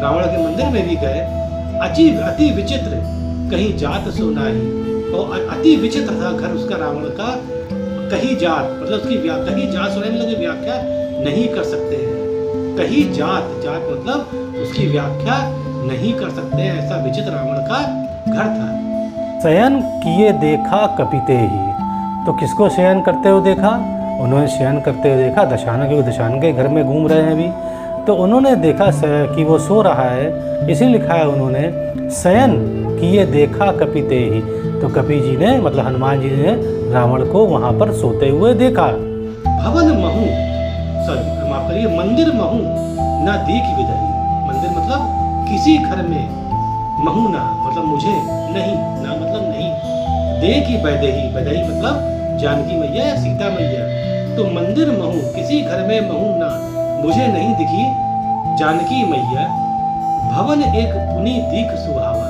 A: रावण के मंदिर में भी गए। अति विचित्र कहीं जात सो नाही, और अति विचित्र था घर उसका, रावण का। कहीं जात मतलब उसकी कहीं जात सुनाई मतलब व्याख्या नहीं कर सकते हैं, कहीं जात मतलब उसकी व्याख्या नहीं कर सकते हैं, ऐसा विचित्र रावण का घर था।
B: शयन किए देखा कपिते ही, तो किसको शयन करते हुए देखा, उन्होंने शयन करते हुए देखा दशानन, क्योंकि दशानन के घर में घूम रहे हैं अभी, तो उन्होंने देखा कि वो सो रहा है, इसी लिखा है उन्होंने शयन किए देखा कपिते ही, तो कपि जी ने मतलब हनुमान जी ने रावण को वहाँ पर सोते हुए देखा।
A: भवन महू, सॉरी माफ करिए, मंदिर महू ना देख विदई, मंदिर मतलब किसी घर में, महू ना मतलब मुझे नहीं, ना मतलब नहीं, देखी वैदेही, वैदेही मतलब जानकी मैया या सीता मैया, तो मंदिर महू किसी घर में, महू ना मुझे नहीं दिखी जानकी मैया। भवन एक पुनी दीख सुहावा,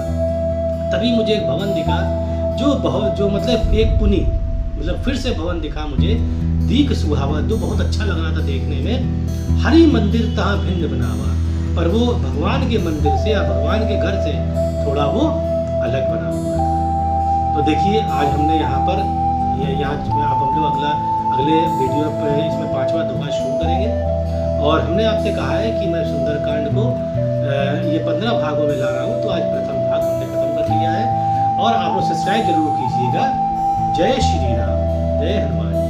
A: तभी मुझे एक भवन दिखा जो मतलब एक पुनी मतलब फिर से भवन दिखा मुझे, दीख सुहावा, जो बहुत अच्छा लग रहा था देखने में। हरि मंदिर तहाँ भिन्न बनावा, पर वो भगवान के मंदिर से या भगवान के घर से थोड़ा वो अलग बना हुआ था। तो देखिए आज हमने यहाँ पर आप हम लोग अगले वीडियो पर इसमें 5वां दोहा शुरू करेंगे। और हमने आपसे कहा है कि मैं सुंदरकांड को ये 15 भागों में ला रहा हूँ, तो आज प्रथम भाग हमने खत्म कर लिया है। और आप लोग सब्सक्राइब जरूर कीजिएगा। जय श्री राम, जय हनुमान।